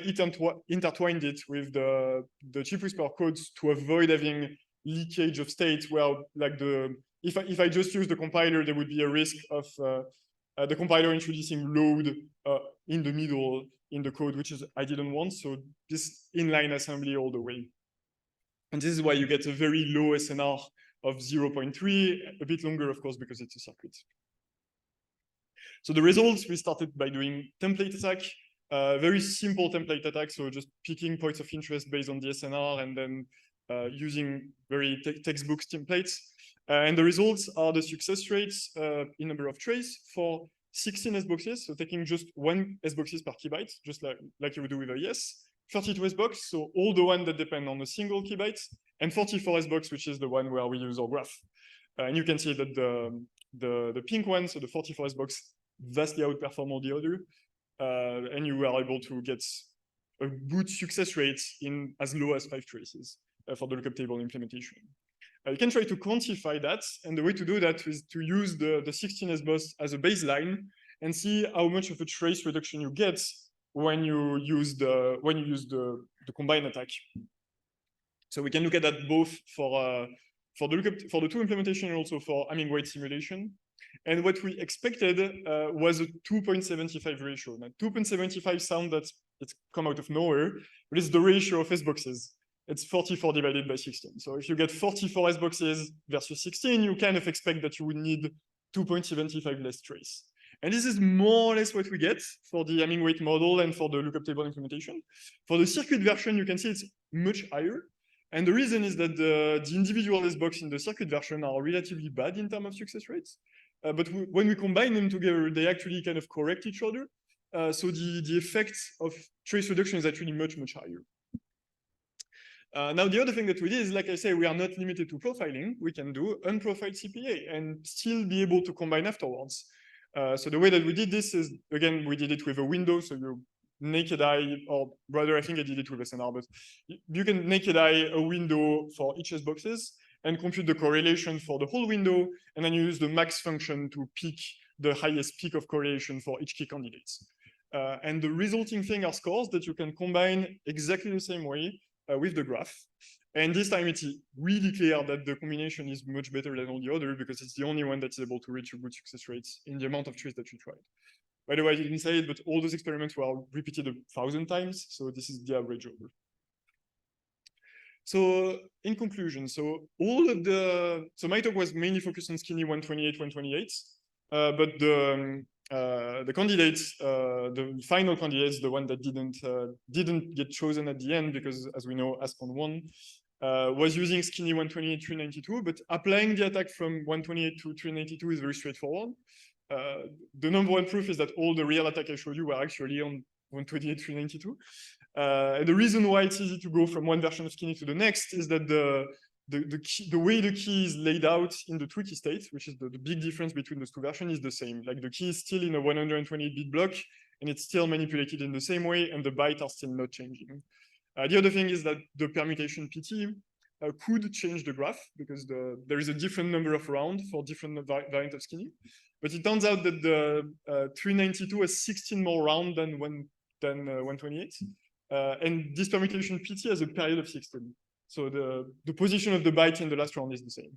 intertwined it with the chip whisperer codes to avoid having leakage of state. Where like if I just use the compiler, there would be a risk of the compiler introducing load in the middle in the code, which is I didn't want. So this inline assembly all the way. And this is why you get a very low SNR of 0.3, a bit longer, of course, because it's a circuit. So the results, we started by doing template attack, very simple template attack. So just picking points of interest based on the SNR and then using very textbook templates. And the results are the success rates in number of trays for 16 S boxes, so taking just one S boxes per key byte, just like you would do with a yes, 32 S box, so all the ones that depend on a single key byte, and 44 S box, which is the one where we use our graph. And you can see that the pink one, so the 44 S box, vastly outperform all the other, and you are able to get a good success rate in as low as 5 traces for the lookup table implementation. You can try to quantify that, and the way to do that is to use the 16S box as a baseline and see how much of a trace reduction you get when you use the combined attack. So we can look at that both for the lookup for the two implementation and also for Hamming weight simulation. And what we expected was a 2.75 ratio. Now 2.75 sound that it's come out of nowhere, but it's the ratio of S boxes. It's 44 divided by 16. So if you get 44 S boxes versus 16, you kind of expect that you would need 2.75 less trace. And this is more or less what we get for the Hamming weight model and for the lookup table implementation. For the circuit version, you can see it's much higher. And the reason is that the individual S box in the circuit version are relatively bad in terms of success rates. But when we combine them together, they actually kind of correct each other. So the effect of trace reduction is actually much, much higher. Now, the other thing that we did is, like I say, we are not limited to profiling. We can do unprofiled CPA and still be able to combine afterwards. So the way that we did this is, again, we did it with a window. So you naked eye, or rather, I think I did it with SNR, but you can naked eye a window for each S boxes and compute the correlation for the whole window. And then you use the max function to pick the highest peak of correlation for each key candidates. And the resulting thing are scores that you can combine exactly the same way with the graph. And this time it's really clear that the combination is much better than all the other because it's the only one that's able to reach a good success rates in the amount of trees that you tried. By the way, I didn't say it, but all those experiments were repeated 1,000 times. So this is the average over. So in conclusion, so my talk was mainly focused on skinny 128, 128, but the candidates, the final candidates, the one that didn't get chosen at the end because, as we know, ASCON won, was using skinny 128, 392, but applying the attack from 128 to 392 is very straightforward. The number one proof is that all the real attack I showed you were actually on 128, 392. And the reason why it's easy to go from one version of skinny to the next is that the way the key is laid out in the tricky state, which is the big difference between those two versions, is the same. Like the key is still in a 128-bit block, and it's still manipulated in the same way, and the bytes are still not changing. The other thing is that the permutation PT could change the graph because there is a different number of rounds for different variant of skinny. But it turns out that the 392 has 16 more rounds than 128. And this permutation PT has a period of 16. So the position of the byte in the last round is the same.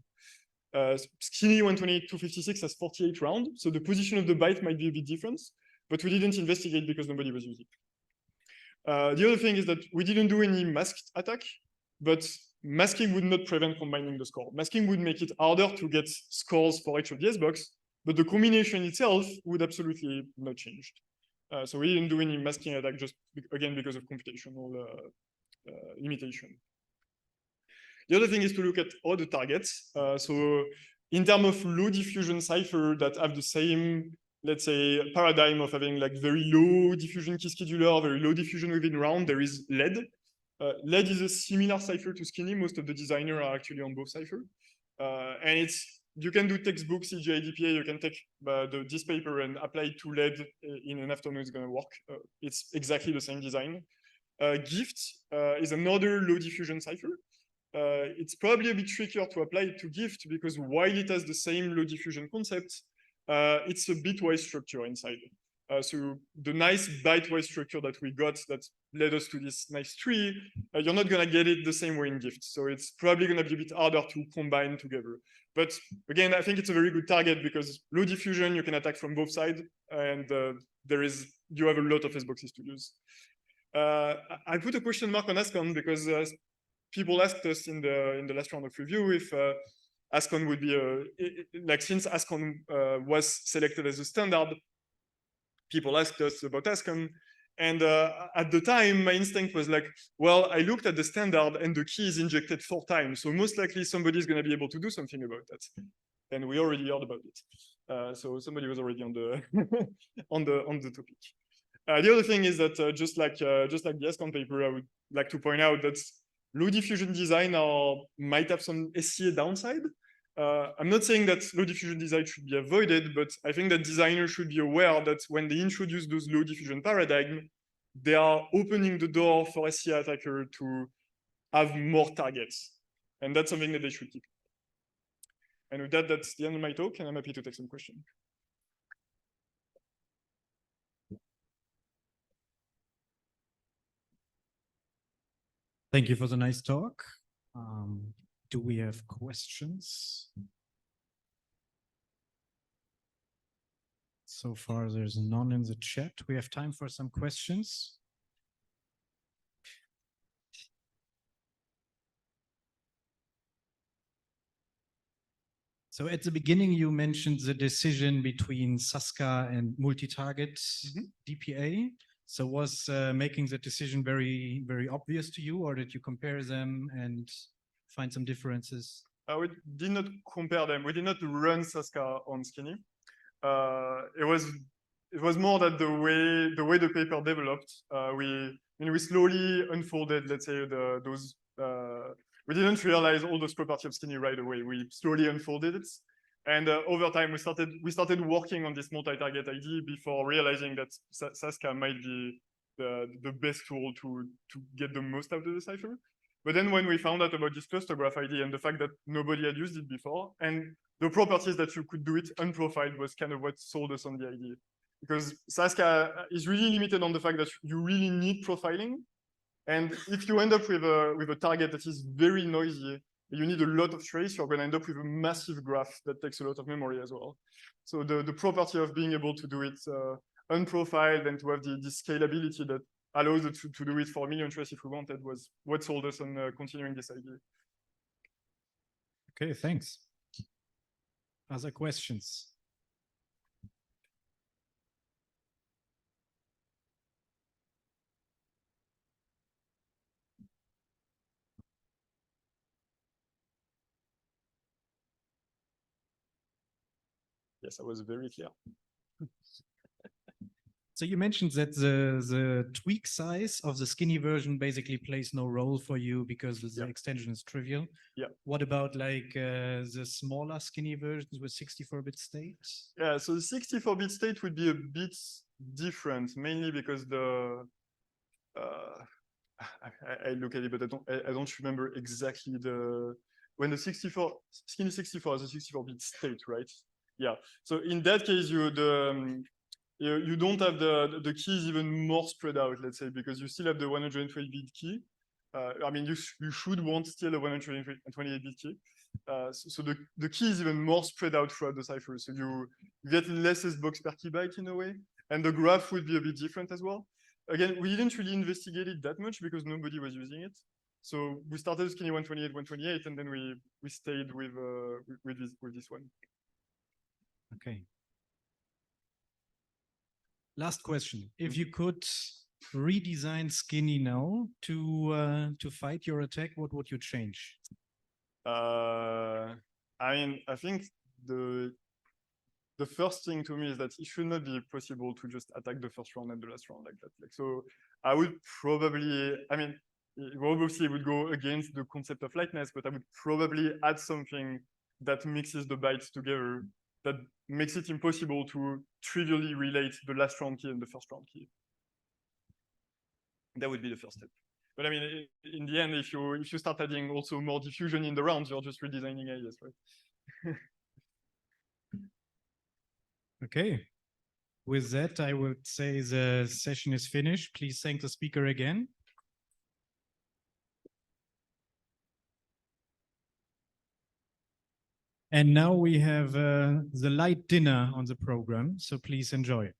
Skinny 128, 256 has 48 rounds. So the position of the byte might be a bit different, but we didn't investigate because nobody was using it. The other thing is that we didn't do any masked attack, but masking would not prevent combining the score. Masking would make it harder to get scores for each of the S box, but the combination itself would absolutely not change. So we didn't do any masking attack just again because of computational limitation. The other thing is to look at other targets. So in terms of low diffusion cipher that have the same, let's say, paradigm of having like very low diffusion key scheduler, very low diffusion within round, there is lead. Lead is a similar cipher to skinny. Most of the designers are actually on both cipher. And you can do textbook CGI DPA, you can take this paper and apply it to lead in an afternoon, it's gonna work. It's exactly the same design. Gift is another low diffusion cipher. It's probably a bit trickier to apply it to Gift because while it has the same low diffusion concept, it's a bitwise structure inside. So the nice bytewise structure that we got that led us to this nice tree, you're not gonna get it the same way in Gift. So it's probably gonna be a bit harder to combine together. But again, I think it's a very good target because low diffusion, you can attack from both sides, and you have a lot of S boxes to use. I put a question mark on ASCON because people asked us in the last round of review if ASCON would be like since ASCON was selected as a standard, people asked us about ASCON, And at the time, my instinct was like, well, I looked at the standard and the key is injected 4 times. So most likely somebody's going to be able to do something about that. And we already heard about it. So somebody was already on the on the topic. The other thing is that just like the ESCON paper, I would like to point out that low diffusion design might have some SCA downside. I'm not saying that low diffusion design should be avoided, but I think that designers should be aware that when they introduce those low diffusion paradigm, they are opening the door for SCA attacker to have more targets. And that's something that they should keep. And with that, that's the end of my talk, and I'm happy to take some questions. Thank you for the nice talk. Do we have questions? So far, there's none in the chat. We have time for some questions. So at the beginning, you mentioned the decision between Saska and multi-target DPA. So was making the decision very, very obvious to you, or did you compare them and find some differences? We did not compare them. We did not run Saska on Skinny. It was more that the way the paper developed, we slowly unfolded, let's say, those. We didn't realize all those properties of Skinny right away. We slowly unfolded it, and over time we started working on this multi-target ID before realizing that Saska might be the best tool to get the most out of the cipher. But then when we found out about this cluster graph ID and the fact that nobody had used it before, and the properties that you could do it unprofiled was kind of what sold us on the idea. Because Saska is really limited on the fact that you really need profiling. And if you end up with a target that is very noisy, you need a lot of trace, you're going to end up with a massive graph that takes a lot of memory as well. So the property of being able to do it unprofiled and to have the scalability that allows us to do it for a million traces if we wanted was what sold us on continuing this idea. Okay, thanks. Other questions? Yes, I was very clear. So you mentioned that the tweak size of the Skinny version basically plays no role for you because the extension is trivial. Yeah. What about like the smaller Skinny versions with 64-bit state? Yeah, so the 64-bit state would be a bit different, mainly because I look at it, but I don't remember exactly when the Skinny 64 has a 64-bit state, right? Yeah. So in that case, you don't have the keys even more spread out, let's say, because you still have the 128-bit key. I mean, you should want still a 128-bit key. So the key is even more spread out throughout the cipher. So you get less box per key byte in a way, and the graph would be a bit different as well. Again, we didn't really investigate it that much because nobody was using it. So we started Skinny 128, 128, and then we stayed with this one. Okay. Last question. If you could redesign Skinny now to fight your attack, what would you change? I mean, I think the first thing to me is that it should not be possible to just attack the first round and the last round like that. Like, so I would probably, I mean, obviously it would go against the concept of lightness, but I would probably add something that mixes the bytes together that makes it impossible to trivially relate the last round key and the first round key. That would be the first step. But I mean, in the end, if you start adding also more diffusion in the rounds, you're just redesigning AES, right? Okay. With that, I would say the session is finished. Please thank the speaker again. And now we have the light dinner on the program, so please enjoy.